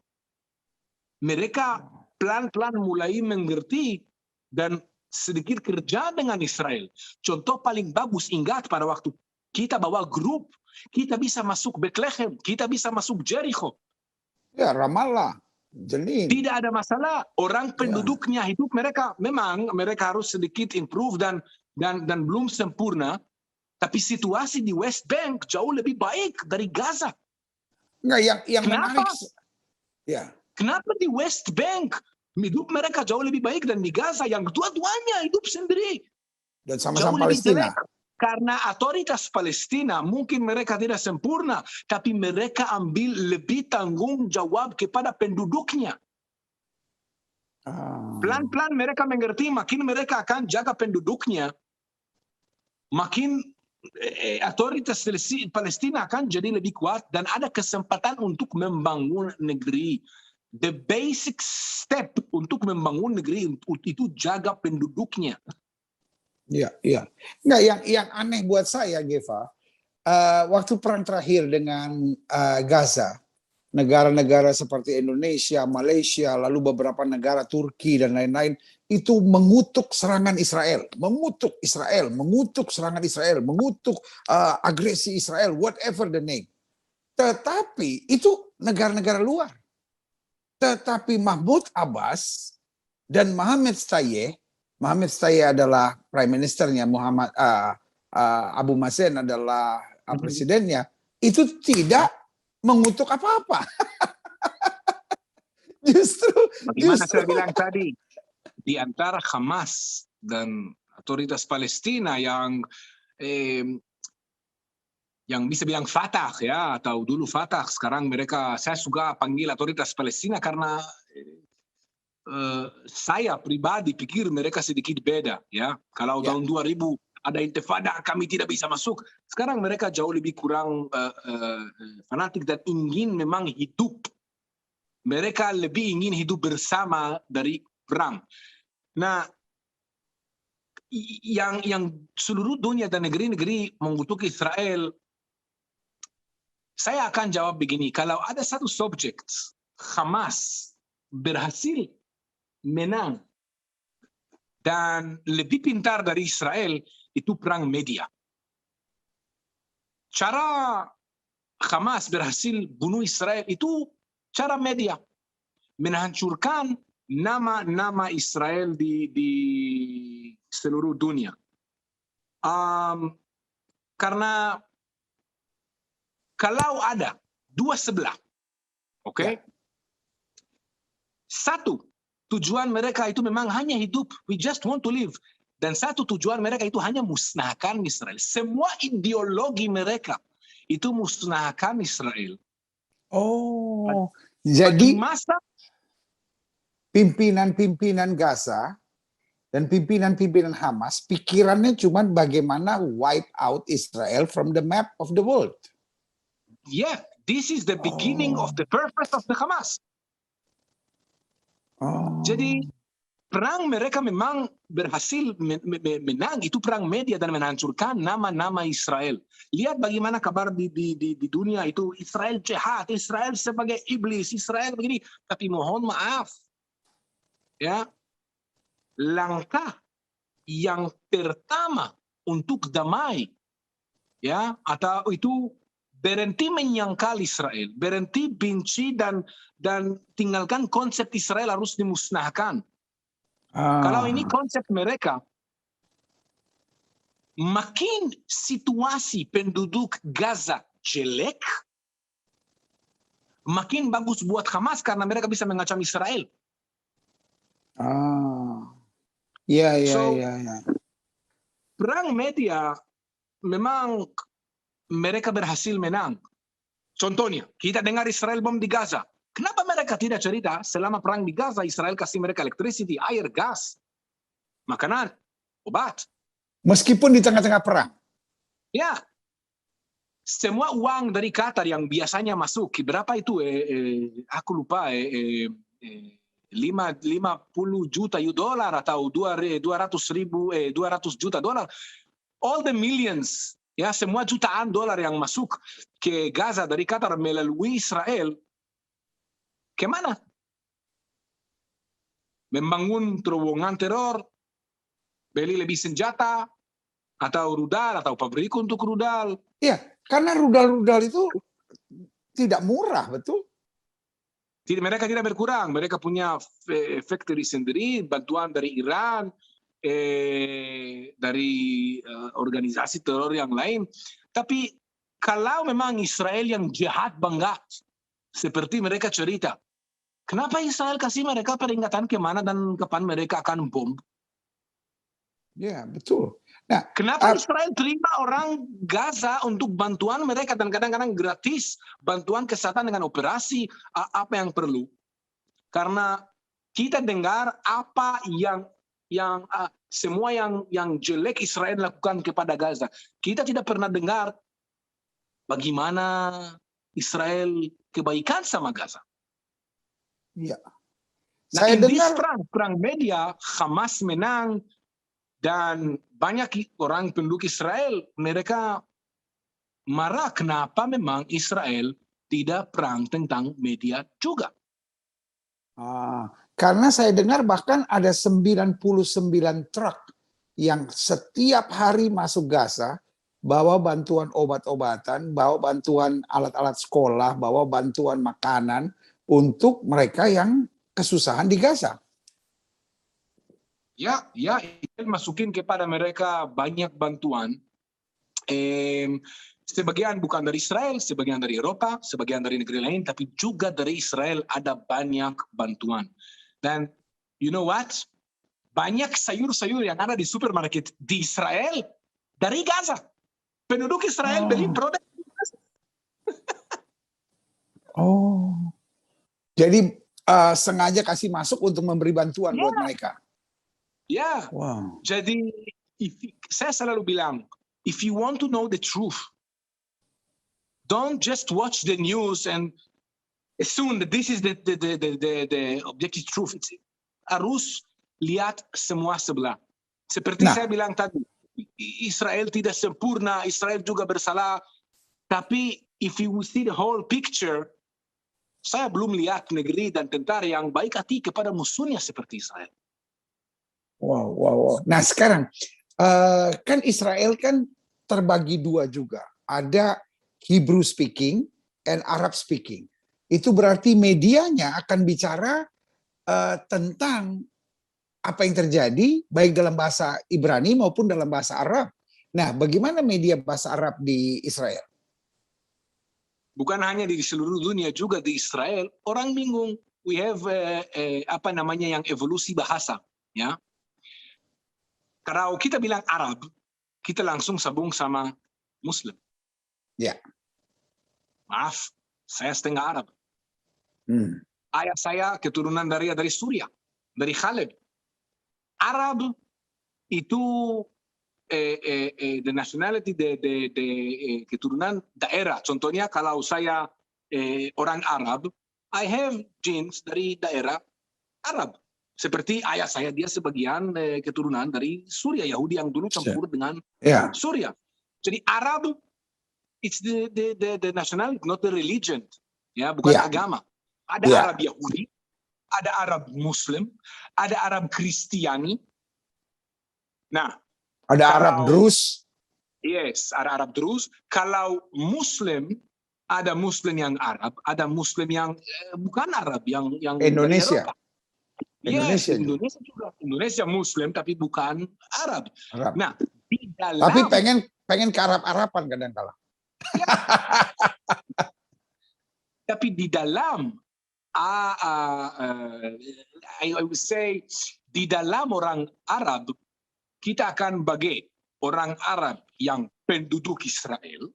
Mereka pelan-pelan mulai mengerti dan sedikit kerja dengan Israel. Contoh paling bagus, ingat pada waktu kita bawa grup, kita bisa masuk Bethlehem, kita bisa masuk Jericho. Ya, Ramallah, Jenin. Tidak ada masalah. Orang penduduknya hidup mereka memang mereka harus sedikit improve dan belum sempurna. Tapi situasi di West Bank jauh lebih baik dari Gaza. Enggak, yang Kenapa? menarik, ya. Kenapa di West Bank hidup mereka jauh lebih baik dan di Gaza yang dua-duanya hidup sendiri Dan jauh sama-sama lebih Palestina. jelek? Karena otoritas Palestina mungkin mereka tidak sempurna, tapi mereka ambil lebih tanggung jawab kepada penduduknya. Pelan-pelan mereka mengerti, makin mereka akan jaga penduduknya, makin otoritas Palestina akan jadi lebih kuat dan ada kesempatan untuk membangun negeri. The basic step untuk membangun negeri itu jaga penduduknya. Iya. Enggak, yang aneh buat saya, Geva, waktu perang terakhir dengan Gaza, negara-negara seperti Indonesia, Malaysia, lalu beberapa negara Turki dan lain-lain itu mengutuk serangan Israel, mengutuk serangan Israel, mengutuk agresi Israel, whatever the name. Tetapi itu negara-negara luar. Tetapi Mahmud Abbas dan Mohammed Shtayyeh adalah prime ministernya, Abu Mazen adalah presidennya, itu tidak mengutuk apa-apa. Bagaimana saya bilang tadi, di antara Hamas dan otoritas Palestina yang bisa bilang Fatah ya, atau dulu Fatah, sekarang mereka, saya suka panggil otoritas Palestina karena saya pribadi pikir mereka sedikit beda ya. Kalau tahun 2000 ada intifada, kami tidak bisa masuk. Sekarang mereka jauh lebih kurang fanatik dan ingin memang hidup. Mereka lebih ingin hidup bersama dari perang. Nah, yang seluruh dunia dan negeri-negeri mengutuk Israel, saya akan jawab begini, kalau ada satu subjek, Hamas berhasil menang dan lebih pintar dari Israel, itu perang media. Cara Hamas berhasil bunuh Israel itu cara media, menghancurkan nama Israel di seluruh dunia. Karena kalau ada dua sebelah, oke? Satu, tujuan mereka itu memang hanya hidup, we just want to live. Dan satu tujuan mereka itu hanya musnahkan Israel. Semua ideologi mereka itu musnahkan Israel. Oh, jadi masa pimpinan-pimpinan Gaza dan pimpinan-pimpinan Hamas pikirannya cuma bagaimana wipe out Israel from the map of the world. Yeah, this is the beginning of the purpose of the Hamas. Jadi perang mereka memang berhasil menang, itu perang media dan menghancurkan nama Israel. Lihat bagaimana kabar di dunia itu, Israel jahat, Israel sebagai iblis, Israel begini. Tapi mohon maaf, ya, langkah yang pertama untuk damai, ya, atau itu berhenti menyangkal Israel, berhenti benci dan tinggalkan konsep Israel harus dimusnahkan. Kalau ini konsep mereka, makin situasi penduduk Gaza jelek, makin bagus buat Hamas karena mereka bisa mengacam Israel. Iya. Perang media memang mereka berhasil menang. Contohnya, kita dengar Israel bom di Gaza. Kenapa mereka tidak cerita selama perang di Gaza Israel kasih mereka electricity, air, gas, makanan, obat. Meskipun di tengah-tengah perang. Ya, semua uang dari Qatar yang biasanya masuk, berapa itu? Aku lupa, 50 juta dolar atau 200 juta dolar. All the millions, ya, semua jutaan dolar yang masuk ke Gaza dari Qatar melalui Israel, kemana? Membangun terowongan teror, beli lebih senjata, atau rudal, atau pabrik untuk rudal. Iya, karena rudal-rudal itu tidak murah, betul? Mereka tidak berkurang, mereka punya factory sendiri, bantuan dari Iran, dari organisasi teror yang lain. Tapi kalau memang Israel yang jahat banget, seperti mereka cerita, kenapa Israel kasih mereka peringatan kemana dan kapan mereka akan bom? Ya, betul. Nah, kenapa Israel terima orang Gaza untuk bantuan mereka dan kadang-kadang gratis, bantuan kesehatan dengan operasi apa yang perlu? Karena kita dengar apa yang semua yang jelek Israel lakukan kepada Gaza. Kita tidak pernah dengar bagaimana Israel kebaikan sama Gaza. ya. Nah, Saya ini dengar perang media, Hamas menang, dan banyak orang penduduk Israel, mereka marah kenapa memang Israel tidak perang tentang media juga. karena saya dengar bahkan ada 99 truk yang setiap hari masuk Gaza, bawa bantuan obat-obatan, bawa bantuan alat-alat sekolah, bawa bantuan makanan untuk mereka yang kesusahan di Gaza. Ya, masukin kepada mereka banyak bantuan. Sebagian bukan dari Israel, sebagian dari Eropa, sebagian dari negeri lain, tapi juga dari Israel ada banyak bantuan. Dan you know what? Banyak sayur-sayur yang ada di supermarket di Israel dari Gaza. Penduduk Israel beli produk di Gaza. Jadi sengaja kasih masuk untuk memberi bantuan buat mereka. Ya. Wow. Jadi saya selalu bilang, if you want to know the truth, don't just watch the news and assume that this is the objective truth. Harus lihat semua sebelah. Seperti saya bilang tadi, Israel tidak sempurna, Israel juga bersalah. Tapi if you see the whole picture, saya belum lihat negeri dan tentara yang baik hati kepada musuhnya seperti Israel. Wow. Nah sekarang, kan Israel kan terbagi dua juga. Ada Hebrew speaking and Arab speaking. Itu berarti medianya akan bicara tentang apa yang terjadi, baik dalam bahasa Ibrani maupun dalam bahasa Arab. Nah, bagaimana media bahasa Arab di Israel? Bukan hanya di seluruh dunia, juga di Israel. Orang bingung. We have yang evolusi bahasa, ya. Kalau kita bilang Arab, kita langsung sambung sama Muslim. Ya. Maaf, saya setengah Arab. Ayah saya keturunan dari Suriah, dari Khaled. Arab itu the nationality, keturunan daerah. Contohnya kalau saya orang Arab, I have genes dari daerah Arab. Seperti ayah saya, dia sebagian keturunan dari Suriah, Yahudi yang dulu campur dengan Suriah. Jadi Arab, it's the nationality, not the religion. Ya, bukan agama. Ada Arab Yahudi, ada Arab Muslim, ada Arab Kristiani. Nah, ada Arab Druze. Yes, ada Arab Druze. Kalau Muslim, ada Muslim yang Arab, ada Muslim yang bukan Arab, yang Indonesia. Indonesia juga. Indonesia Muslim tapi bukan Arab. Nah, di dalam, tapi pengen ke Arab-Araban kadang-kala. Ya. Tapi di dalam I would say di dalam orang Arab kita akan bagi orang Arab yang penduduk Israel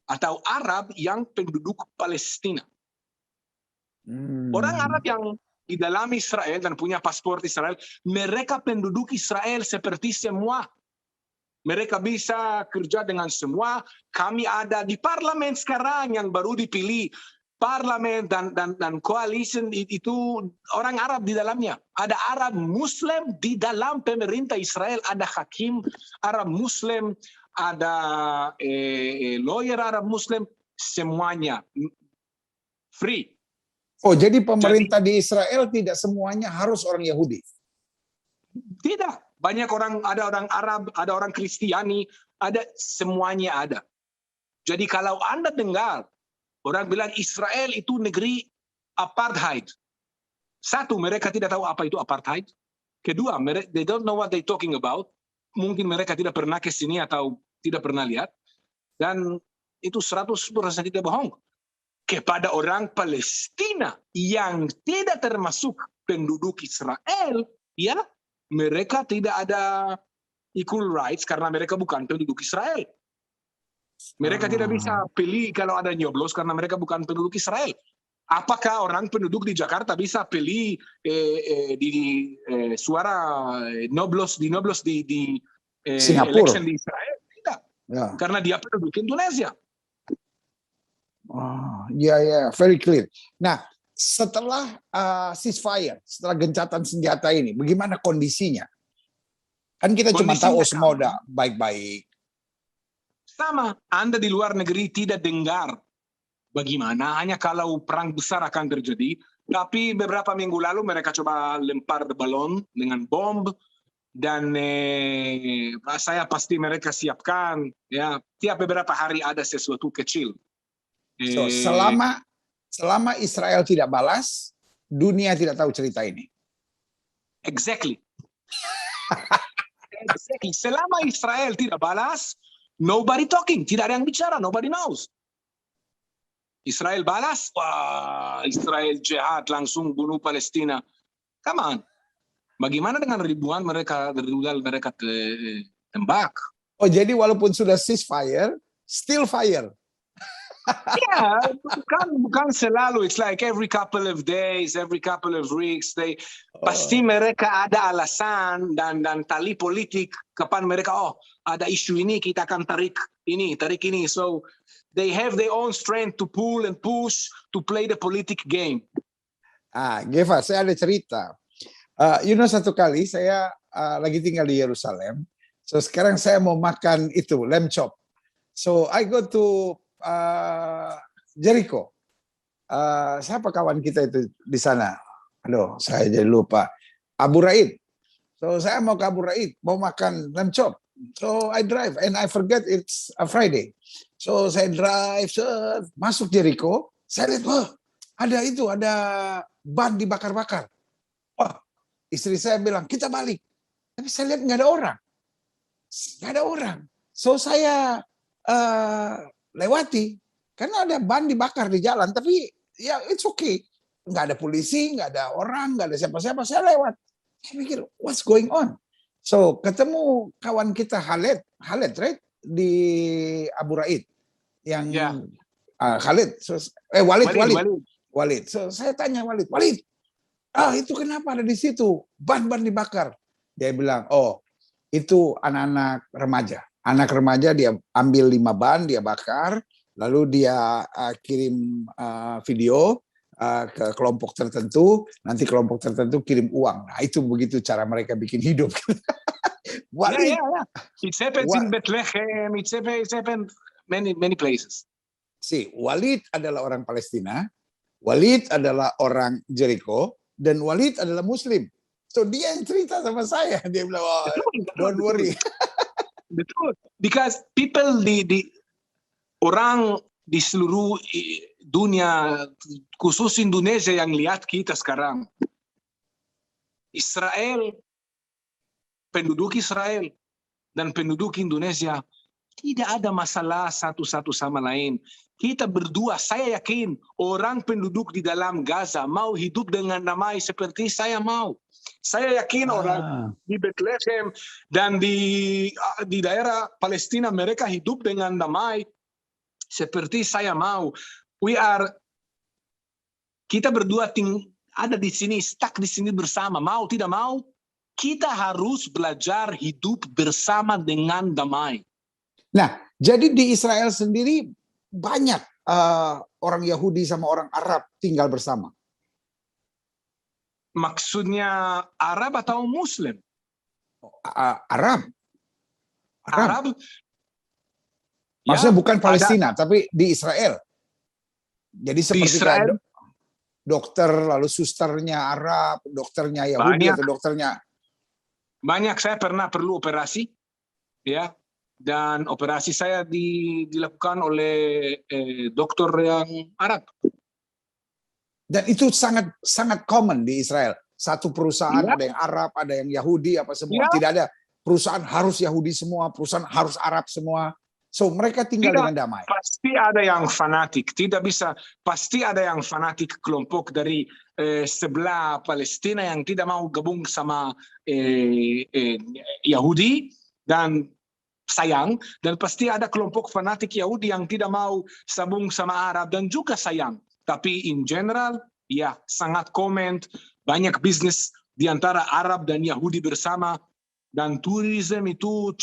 atau Arab yang penduduk Palestina. Orang Arab yang di dalam Israel dan punya paspor Israel, mereka penduduk Israel seperti semua. Mereka bisa kerja dengan semua. Kami ada di parlemen sekarang yang baru dipilih. Parlemen dan coalition itu orang Arab di dalamnya. Ada Arab Muslim di dalam pemerintah Israel. Ada hakim Arab Muslim, ada lawyer Arab Muslim, semuanya free. Oh, jadi pemerintah di Israel tidak semuanya harus orang Yahudi? Tidak. Banyak orang, ada orang Arab, ada orang Kristiani, ada semuanya ada. Jadi kalau Anda dengar orang bilang Israel itu negeri apartheid. Satu, mereka tidak tahu apa itu apartheid. Kedua, they don't know what they talking about. Mungkin mereka tidak pernah ke sini atau tidak pernah lihat. Dan itu 100% tidak bohong. Kepada orang Palestina yang tidak termasuk penduduk Israel, ya, mereka tidak ada equal rights karena mereka bukan penduduk Israel. Mereka tidak bisa pilih kalau ada nyoblos karena mereka bukan penduduk Israel. Apakah orang penduduk di Jakarta bisa pilih suara nyoblos di Singapura. election di Israel? Tidak, Ya. karena dia penduduk Indonesia. Ya, very clear. Nah, setelah ceasefire, setelah gencatan senjata ini, bagaimana kondisinya? Kan kita cuma tahu semua udah baik-baik. Sama, Anda di luar negeri tidak dengar bagaimana, hanya kalau perang besar akan terjadi. Tapi beberapa minggu lalu mereka coba lempar balon dengan bom, dan saya pasti mereka siapkan, ya, tiap beberapa hari ada sesuatu kecil. So, selama Israel tidak balas, dunia tidak tahu cerita ini. Exactly. Exactly. Selama Israel tidak balas, nobody talking, tidak ada yang bicara, nobody knows. Israel balas, wah, Israel jihad langsung bunuh Palestina. Come on. Bagaimana dengan ribuan mereka tembak? Oh, jadi walaupun sudah ceasefire, still fire. Ya, bukan selalu. It's like every couple of days, every couple of weeks, pasti mereka ada alasan dan tali politik kapan mereka ada isu ini kita akan tarik ini. So they have their own strength to pull and push to play the politic game. Geva, saya ada cerita. Satu kali saya lagi tinggal di Yerusalem. So sekarang saya mau makan itu lamb chop. So I go to Jericho. Siapa kawan kita itu di sana? Aduh, saya jadi lupa. Abu Raid. So saya mau ke Abu Raid, mau makan lamb chop. So I drive and I forget it's a Friday. So saya drive, masuk Jericho. Saya lihat, ada ban dibakar-bakar. Wah, istri saya bilang kita balik. Tapi saya lihat nggak ada orang. So saya lewati karena ada ban dibakar di jalan, tapi ya it's okay, nggak ada polisi, nggak ada orang, nggak ada siapa-siapa. Saya lewat, saya pikir what's going on. So ketemu kawan kita Khaled right, di Abu Raid yang Khaled, Walid. So saya tanya Walid, itu kenapa ada di situ ban dibakar? Dia bilang, itu anak-anak remaja. Anak remaja dia ambil 5 ban, dia bakar, lalu dia kirim video ke kelompok tertentu, nanti kelompok tertentu kirim uang. Nah, itu begitu cara mereka bikin hidup. Yeah. It happens in Bethlehem, it happened many places. Walid adalah orang Palestina, Walid adalah orang Jericho, dan Walid adalah Muslim. So dia yang cerita sama saya, dia bilang, don't worry. Betul, because people orang di seluruh dunia, khusus Indonesia yang lihat kita sekarang, Israel, penduduk Israel dan penduduk Indonesia tidak ada masalah satu sama lain. Kita berdua, saya yakin orang penduduk di dalam Gaza mau hidup dengan damai seperti saya mau. Saya yakin orang di Bethlehem dan di daerah Palestina mereka hidup dengan damai seperti saya mau. Kita berdua ada di sini, stuck di sini bersama. Mau tidak mau, kita harus belajar hidup bersama dengan damai. Nah, jadi di Israel sendiri banyak orang Yahudi sama orang Arab tinggal bersama. Maksudnya Arab atau Muslim? Arab. Maksudnya Ya, bukan Palestina, tapi di Israel. Jadi seperti Israel, dokter, lalu susternya Arab, dokternya Yahudi atau dokternya. Banyak, saya pernah perlu operasi, ya, dan operasi saya dilakukan oleh dokter yang Arab. Dan itu sangat sangat common di Israel. Satu perusahaan Iya. ada yang Arab, ada yang Yahudi, apa semua. Iya. Tidak ada perusahaan harus Yahudi semua, perusahaan harus Arab semua. So mereka tinggal Tidak, dengan damai. pasti ada yang fanatik. Tidak bisa, pasti ada yang fanatik kelompok dari sebelah Palestina yang tidak mau gabung sama Yahudi dan sayang, dan pasti ada kelompok fanatik Yahudi yang tidak mau sabung sama Arab dan juga sayang. Tapi in general, ya sangat komen, banyak bisnis di antara Arab dan Yahudi bersama, dan tourism itu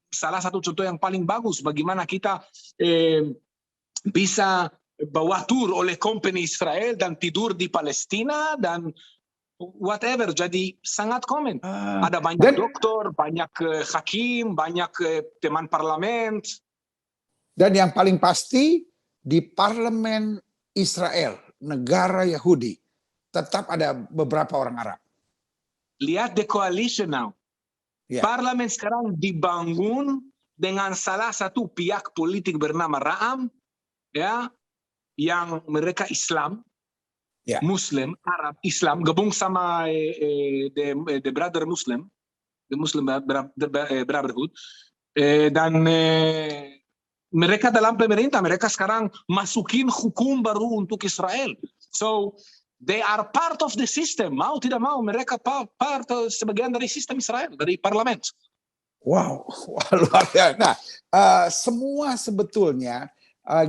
salah satu contoh yang paling bagus bagaimana kita bisa bawa tour oleh company Israel dan tidur di Palestina dan whatever, jadi sangat komen. Ada banyak dokter, banyak hakim, banyak teman parlemen. Dan yang paling pasti di parlemen Israel, negara Yahudi, tetap ada beberapa orang Arab. Lihat the coalition now. Ya. Parlemen sekarang dibangun dengan salah satu pihak politik bernama Ra'am, ya, yang mereka Islam. Ya. Muslim, Arab, Islam, gabung sama the brother Muslim, the Muslim Brotherhood, dan mereka dalam pemerintah, mereka sekarang masukin hukum baru untuk Israel. So they are part of the system, mau tidak mau mereka part sebagian dari sistem Israel, dari parlemen. Wow, luar biasa. Nah, semua sebetulnya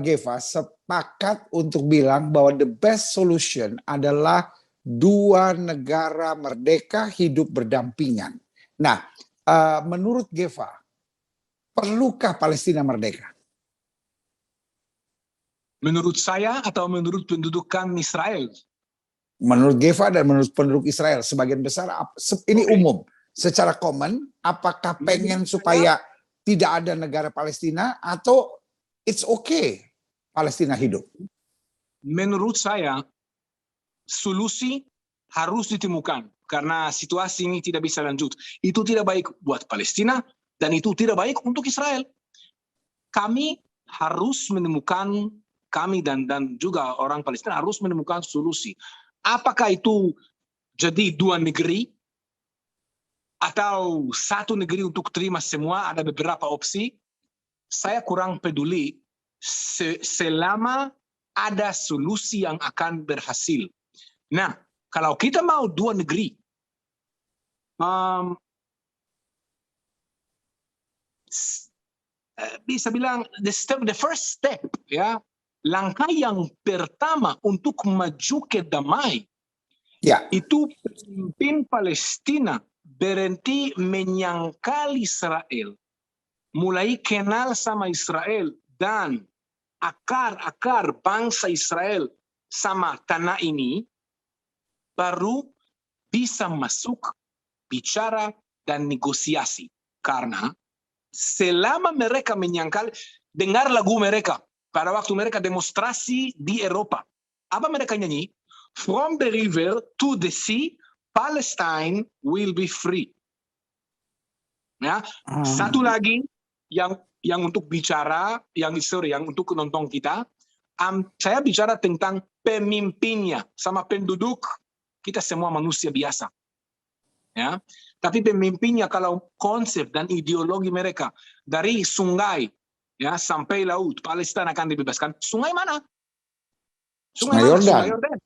Geva sepakat untuk bilang bahwa the best solution adalah dua negara merdeka hidup berdampingan. Nah, menurut Geva, perlukah Palestina merdeka? Menurut saya atau menurut pendudukan Israel? Menurut Geva dan menurut penduduk Israel, sebagian besar ini umum. Secara common, apakah pengen supaya tidak ada negara Palestina atau it's okay Palestina hidup? Menurut saya, solusi harus ditemukan karena situasi ini tidak bisa lanjut. Itu tidak baik buat Palestina dan itu tidak baik untuk Israel. Kami harus menemukan, kami dan juga orang Palestina harus menemukan solusi. Apakah itu jadi dua negeri atau satu negeri untuk terima semua, ada beberapa opsi. Saya kurang peduli selama ada solusi yang akan berhasil. Nah, kalau kita mau dua negeri, bisa bilang the first step, ya, langkah yang pertama untuk maju ke damai, ya, itu pemimpin Palestina berhenti menyangkal Israel, mulai kenal sama Israel dan akar bangsa Israel sama tanah ini, baru bisa masuk bicara dan negosiasi. Karena selama mereka menyangkal, dengar lagu mereka pada waktu mereka demonstrasi di Eropa. Apa mereka nyanyi? From the river to the sea, Palestine will be free. Ya, satu lagi yang untuk bicara, yang untuk nonton kita, saya bicara tentang pemimpinnya sama penduduk, kita semua manusia biasa. Ya, tapi pemimpinnya kalau konsep dan ideologi mereka dari sungai, ya, sampai laut, Palestina akan dibebaskan. Sungai mana? Sungai Yordan.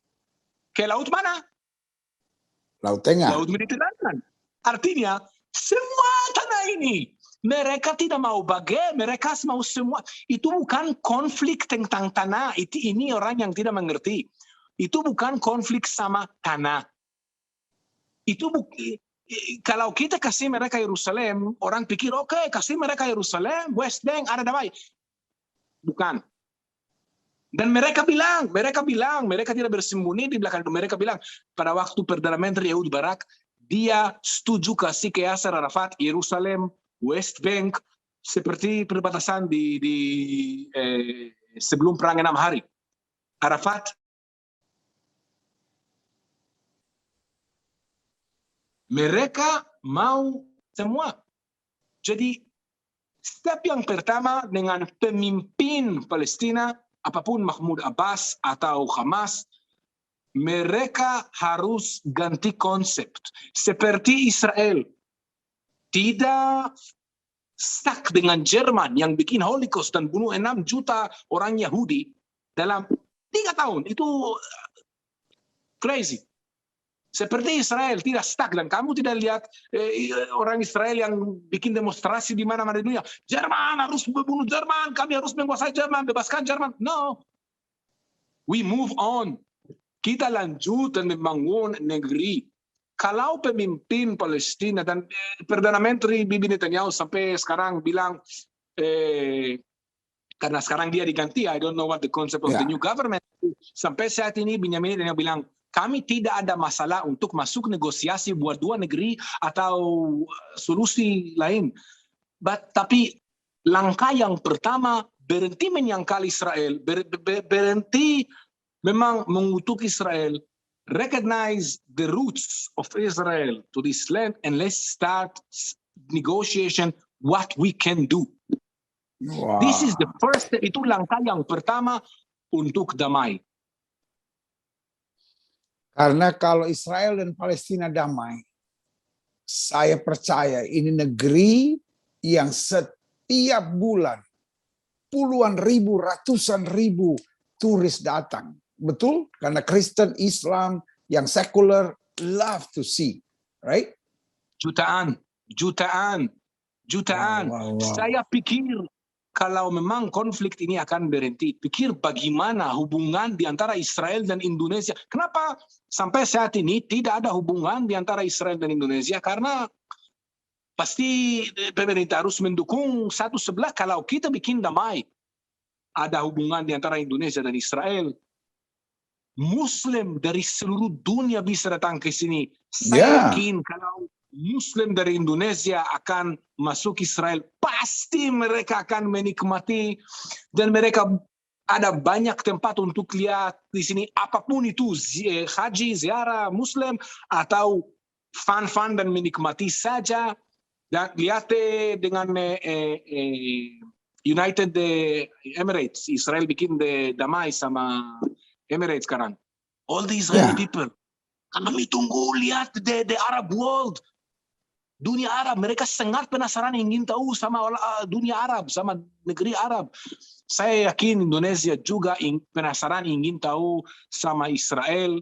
Ke laut mana? Laut Tengah. Laut Mediterania. Artinya semua tanah ini mereka tidak mau bagai, mereka mau semua. Itu bukan konflik tentang tanah. Ini orang yang tidak mengerti. Itu bukan konflik sama tanah. Itu kalau kita kasih mereka Yerusalem, orang pikir oke, kasih mereka Yerusalem, West Bank ada damai. Bukan. Dan mereka tidak bersembunyi di belakang. Mereka bilang pada waktu Perdana Menteri Ehud Barak, dia setuju kasih ke Yasser Arafat Yerusalem, West Bank, seperti perbatasan di sebelum perang 6 hari. Arafat mereka mau semua. Jadi step yang pertama dengan pemimpin Palestina apapun Mahmud Abbas atau Hamas, mereka harus ganti konsep. Seperti Israel tidak stuck dengan Jerman yang bikin Holocaust dan bunuh 6 juta orang Yahudi dalam 3 tahun. Itu crazy. Seperti Israel tidak stuck, dan kamu tidak lihat orang Israel yang bikin demonstrasi di mana-mana di dunia. Jerman harus membunuh Jerman, kami harus menguasai Jerman, bebaskan Jerman. No. We move on. Kita lanjut dan membangun negeri. Kalau pemimpin Palestina dan Perdana Menteri Bibi Netanyahu sampai sekarang bilang, karena sekarang dia diganti, I don't know what the concept of the new government. Sampai saat ini Benjamin Netanyahu bilang, kami tidak ada masalah untuk masuk negosiasi buat 2 negeri atau solusi lain. Tapi langkah yang pertama, berhenti menyangkal Israel, berhenti memang mengutuk Israel, recognize the roots of Israel to this land, and let's start negotiation what we can do. Wow. This is the first step. Itu langkah yang pertama untuk damai. Karena kalau Israel dan Palestina damai, saya percaya ini negeri yang setiap bulan puluhan ribu, ratusan ribu turis datang. Betul? Karena Kristen, Islam, yang sekuler love to see, right? Jutaan. Wow. Saya pikir kalau memang konflik ini akan berhenti, pikir bagaimana hubungan di antara Israel dan Indonesia. Kenapa sampai saat ini tidak ada hubungan di antara Israel dan Indonesia? Karena pasti pemerintah harus mendukung satu sebelah. Kalau kita bikin damai, ada hubungan di antara Indonesia dan Israel, Muslim dari seluruh dunia bisa datang ke sini. Saya yakin kalau Muslim dari Indonesia akan masuk Israel, pasti mereka akan menikmati, dan mereka ada banyak tempat untuk lihat di sini, apapun itu, haji, ziarah Muslim, atau fun dan menikmati saja. Dan lihat dengan United Emirates, Israel bikin damai sama Emirates sekarang. All the Israeli people, kami tunggu lihat the Arab world. Dunia Arab, mereka sangat penasaran, ingin tahu sama dunia Arab, sama negeri Arab. Saya yakin Indonesia juga penasaran, ingin tahu sama Israel.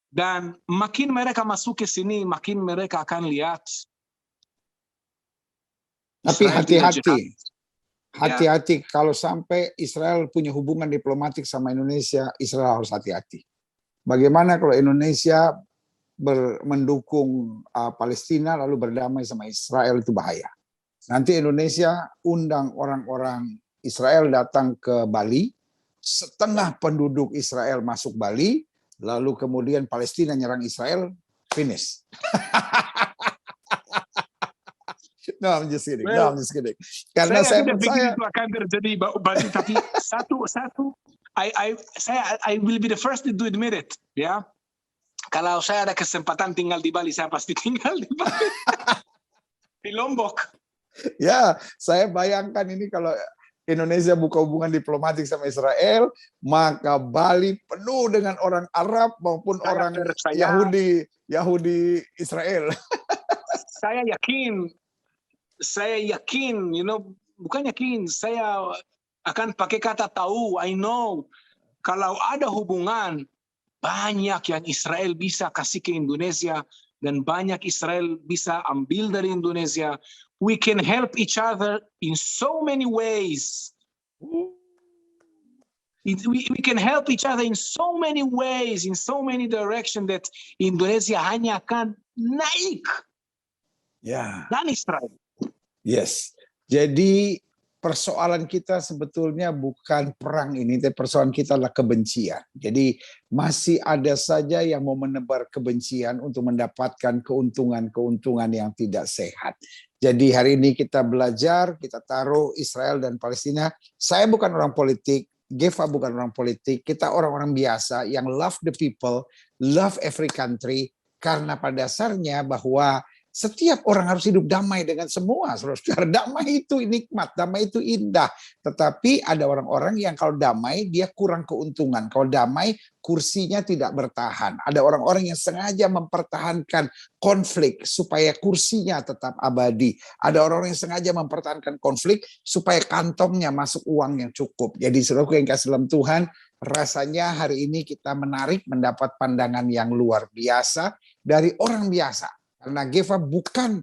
Dan makin mereka masuk ke sini, makin mereka akan lihat. Tapi hati-hati kalau sampai Israel punya hubungan diplomatik sama Indonesia, Israel harus hati-hati. Bagaimana kalau Indonesia mendukung Palestina lalu berdamai sama Israel, itu bahaya. Nanti Indonesia undang orang-orang Israel datang ke Bali, setengah penduduk Israel masuk Bali, lalu kemudian Palestina nyerang Israel, finish. No, I'm just kidding. Karena saya percaya itu akan terjadi, tapi satu I will be the first to admit it, ya. Kalau saya ada kesempatan tinggal di Bali, saya pasti tinggal di Bali. Di Lombok. Ya, saya bayangkan ini kalau Indonesia buka hubungan diplomatik sama Israel, maka Bali penuh dengan orang Arab maupun orang Yahudi Israel. Saya yakin, bukan yakin, saya akan pakai kata tahu, I know. Kalau ada hubungan, banyak yang Israel bisa kasih ke Indonesia, dan banyak Israel bisa ambil dari Indonesia. We can help each other in so many ways. We can help each other in so many ways, in so many directions, that Indonesia hanya akan naik. Dan Israel. Yes. Jadi persoalan kita sebetulnya bukan perang ini, tapi persoalan kita adalah kebencian. Jadi masih ada saja yang mau menebar kebencian untuk mendapatkan keuntungan-keuntungan yang tidak sehat. Jadi hari ini kita belajar, kita taruh Israel dan Palestina. Saya bukan orang politik, Geva bukan orang politik, kita orang-orang biasa yang love the people, love every country, karena pada dasarnya bahwa Setiap orang harus hidup damai dengan semua, saudara. Damai itu nikmat, damai itu indah. Tetapi ada orang-orang yang kalau damai, dia kurang keuntungan. Kalau damai, kursinya tidak bertahan. Ada orang-orang yang sengaja mempertahankan konflik supaya kursinya tetap abadi. Ada orang-orang yang sengaja mempertahankan konflik supaya kantongnya masuk uang yang cukup. Jadi saudaraku yang kasih dalam Tuhan, rasanya hari ini kita menarik mendapat pandangan yang luar biasa dari orang biasa. Karena Geva bukan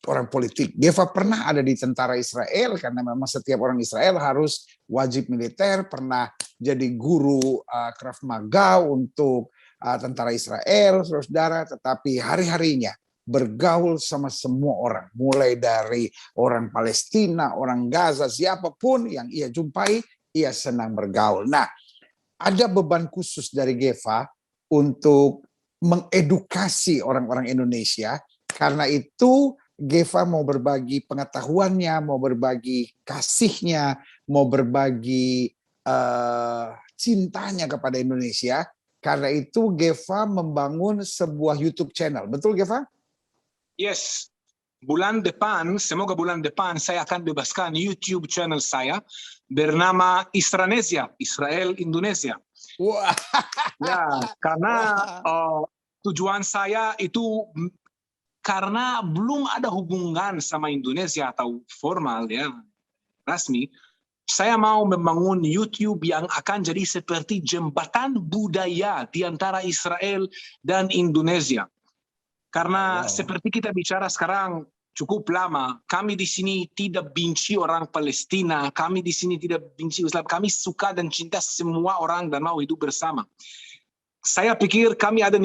orang politik. Geva pernah ada di tentara Israel karena memang setiap orang Israel harus wajib militer, pernah jadi guru Krav Maga untuk tentara Israel, saudara. Tetapi hari-harinya bergaul sama semua orang, mulai dari orang Palestina, orang Gaza, siapapun yang ia jumpai, ia senang bergaul. Nah, ada beban khusus dari Geva untuk mengedukasi orang-orang Indonesia. Karena itu Geva mau berbagi pengetahuannya, mau berbagi kasihnya, mau berbagi cintanya kepada Indonesia. Karena itu Geva membangun sebuah YouTube channel. Betul Geva? Yes. Bulan depan, semoga bulan depan saya akan bebaskan YouTube channel saya bernama Isranesia, Israel Indonesia. Wah. Ya, karena tujuan saya itu karena belum ada hubungan sama Indonesia atau formal ya, rasmi. Saya mau membangun YouTube yang akan jadi seperti jembatan budaya di antara Israel dan Indonesia. Karena seperti kita bicara sekarang cukup lama, kami di sini tidak benci orang Palestina, kami di sini tidak benci Islam, kami suka dan cinta semua orang dan mau hidup bersama. Saya pikir kami ada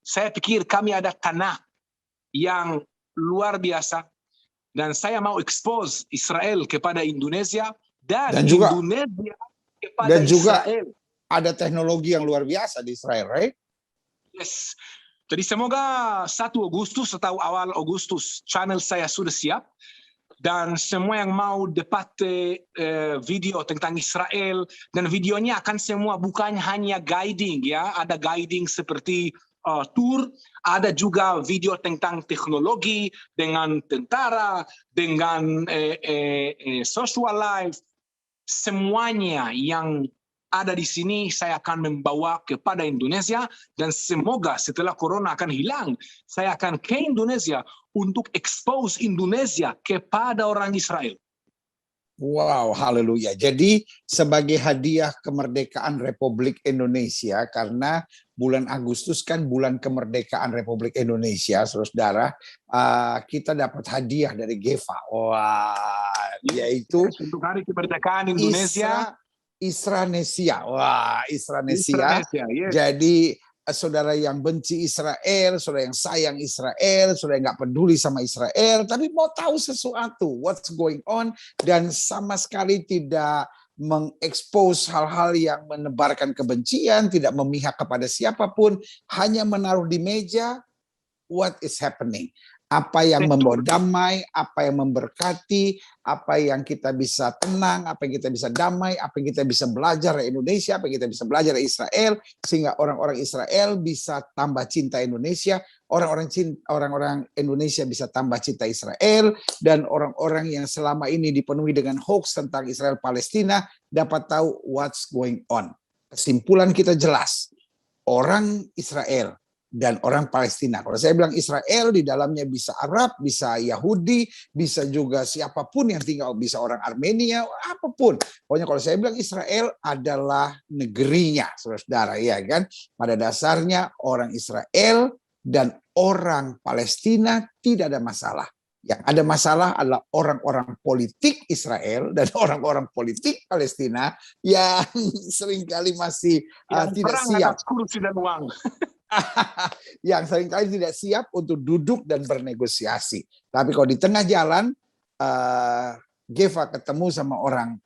saya pikir kami ada tanah yang luar biasa dan saya mau expose Israel kepada Indonesia dan juga, Indonesia kepada dan juga Israel. Ada teknologi yang luar biasa di Israel, right? Yes. Jadi semoga 1 Agustus atau awal Agustus channel saya sudah siap dan semua yang mau dapat video tentang Israel dan videonya akan semua bukan hanya guiding ya, ada guiding seperti tour, ada juga video tentang teknologi dengan tentara, dengan social life, semuanya yang ada di sini saya akan membawa kepada Indonesia dan semoga setelah corona akan hilang, saya akan ke Indonesia untuk expose Indonesia kepada orang Israel. Wow, haleluya. Jadi sebagai hadiah kemerdekaan Republik Indonesia, karena bulan Agustus kan bulan kemerdekaan Republik Indonesia, saudara, kita dapat hadiah dari Geva. Wah, yaitu untuk hari kemerdekaan Indonesia. Isranesia. Wah, Isranesia. Yes. Jadi saudara yang benci Israel, saudara yang sayang Israel, saudara yang nggak peduli sama Israel, tapi mau tahu sesuatu, what's going on, dan sama sekali tidak mengekspos hal-hal yang menebarkan kebencian, tidak memihak kepada siapapun, hanya menaruh di meja what is happening. Apa yang membawa damai, apa yang memberkati, apa yang kita bisa tenang, apa yang kita bisa damai, apa yang kita bisa belajar dari Indonesia, apa yang kita bisa belajar dari Israel, sehingga orang-orang Israel bisa tambah cinta Indonesia, orang-orang Indonesia bisa tambah cinta Israel, dan orang-orang yang selama ini dipenuhi dengan hoax tentang Israel Palestina dapat tahu what's going on. Kesimpulan kita jelas, orang Israel dan orang Palestina. Kalau saya bilang Israel, di dalamnya bisa Arab, bisa Yahudi, bisa juga siapapun yang tinggal, bisa orang Armenia, apapun. Pokoknya kalau saya bilang Israel adalah negerinya, saudara-saudara, ya kan? Pada dasarnya orang Israel dan orang Palestina tidak ada masalah. Yang ada masalah adalah orang-orang politik Israel dan orang-orang politik Palestina yang seringkali masih tidak siap. Kursi dan uang. Yang seringkali tidak siap untuk duduk dan bernegosiasi. Tapi kalau di tengah jalan, Geva ketemu sama orang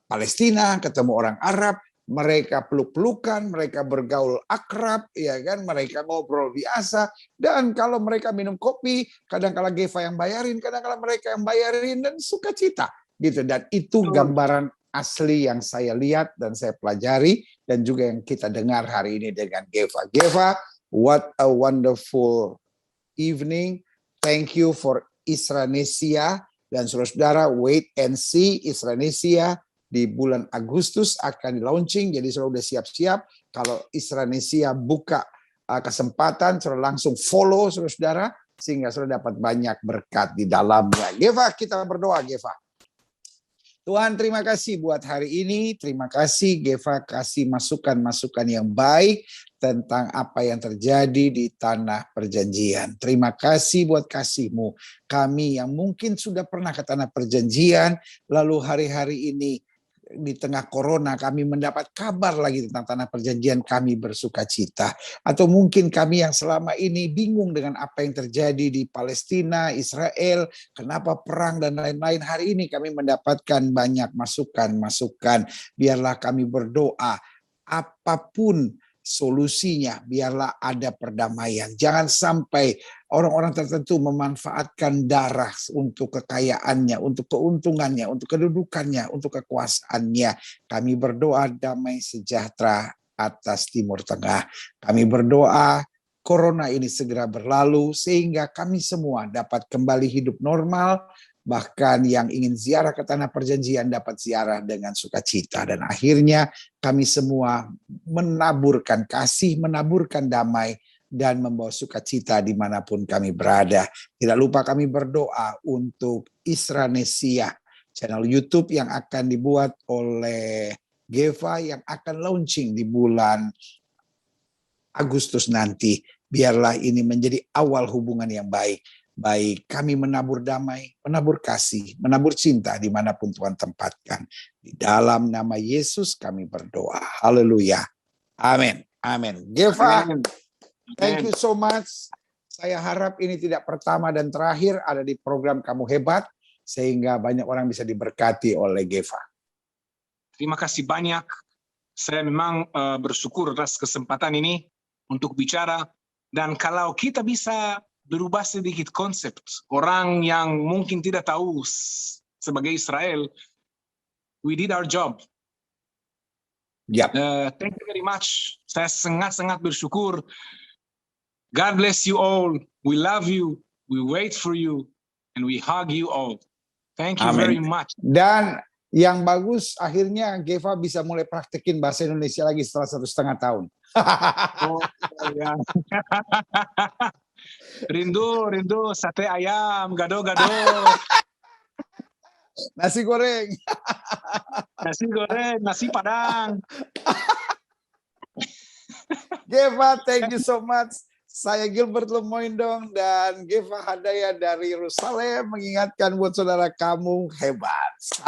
Palestina, ketemu orang Arab, mereka peluk-pelukan, mereka bergaul akrab, ya kan? Mereka ngobrol biasa. Dan kalau mereka minum kopi, kadang-kala Geva yang bayarin, kadang-kala mereka yang bayarin, dan sukacita, gitu. Dan itu gambaran asli yang saya lihat dan saya pelajari dan juga yang kita dengar hari ini dengan Geva. Geva, What a wonderful evening. Thank you for Isranesia. Dan saudara-saudara, wait and see, Isranesia di bulan Agustus akan di-launching. Jadi saudara udah siap-siap. Kalau Isranesia buka kesempatan, saudara langsung follow saudara-saudara, sehingga saudara dapat banyak berkat di dalamnya. Geva, kita berdoa, Geva. Tuhan, terima kasih buat hari ini. Terima kasih Geva kasih masukan-masukan yang baik tentang apa yang terjadi di tanah perjanjian. Terima kasih buat kasih-Mu. Kami yang mungkin sudah pernah ke tanah perjanjian, lalu hari-hari ini di tengah corona kami mendapat kabar lagi tentang tanah perjanjian, kami bersuka cita. Atau mungkin kami yang selama ini bingung dengan apa yang terjadi di Palestina, Israel, kenapa perang dan lain-lain. Hari ini kami mendapatkan banyak masukan-masukan. Biarlah kami berdoa, apapun solusinya, biarlah ada perdamaian. Jangan sampai orang-orang tertentu memanfaatkan darah untuk kekayaannya, untuk keuntungannya, untuk kedudukannya, untuk kekuasaannya. Kami berdoa damai sejahtera atas Timur Tengah. Kami berdoa corona ini segera berlalu sehingga kami semua dapat kembali hidup normal. Bahkan yang ingin ziarah ke tanah perjanjian dapat ziarah dengan sukacita. Dan akhirnya kami semua menaburkan kasih, menaburkan damai, dan membawa sukacita dimanapun kami berada. Tidak lupa kami berdoa untuk Isranesia, channel YouTube yang akan dibuat oleh Geva yang akan launching di bulan Agustus nanti. Biarlah ini menjadi awal hubungan yang baik. Baik, kami menabur damai, menabur kasih, menabur cinta dimanapun Tuhan tempatkan. Di dalam nama Yesus kami berdoa. Haleluya. Amin. Amin. Geva, thank you so much. Saya harap ini tidak pertama dan terakhir ada di program Kamu Hebat, sehingga banyak orang bisa diberkati oleh Geva. Terima kasih banyak. Saya memang bersyukur atas kesempatan ini untuk bicara. Dan kalau kita bisa berubah sedikit konsep orang yang mungkin tidak tahu sebagai Israel, we did our job. Yep. Thank you very much. Saya sangat-sangat bersyukur. God bless you all. We love you. We wait for you. And we hug you all. Thank you very much. Dan yang bagus, akhirnya Geva bisa mulai praktekin bahasa Indonesia lagi setelah 1,5 tahun. Oh, ya. Rindu sate ayam, gado-gado. Nasi goreng. Nasi padang. Geva, thank you so much. Saya Gilbert Lemoindong dan Geva Hadaya dari Yerusalem mengingatkan buat saudara, kamu hebat.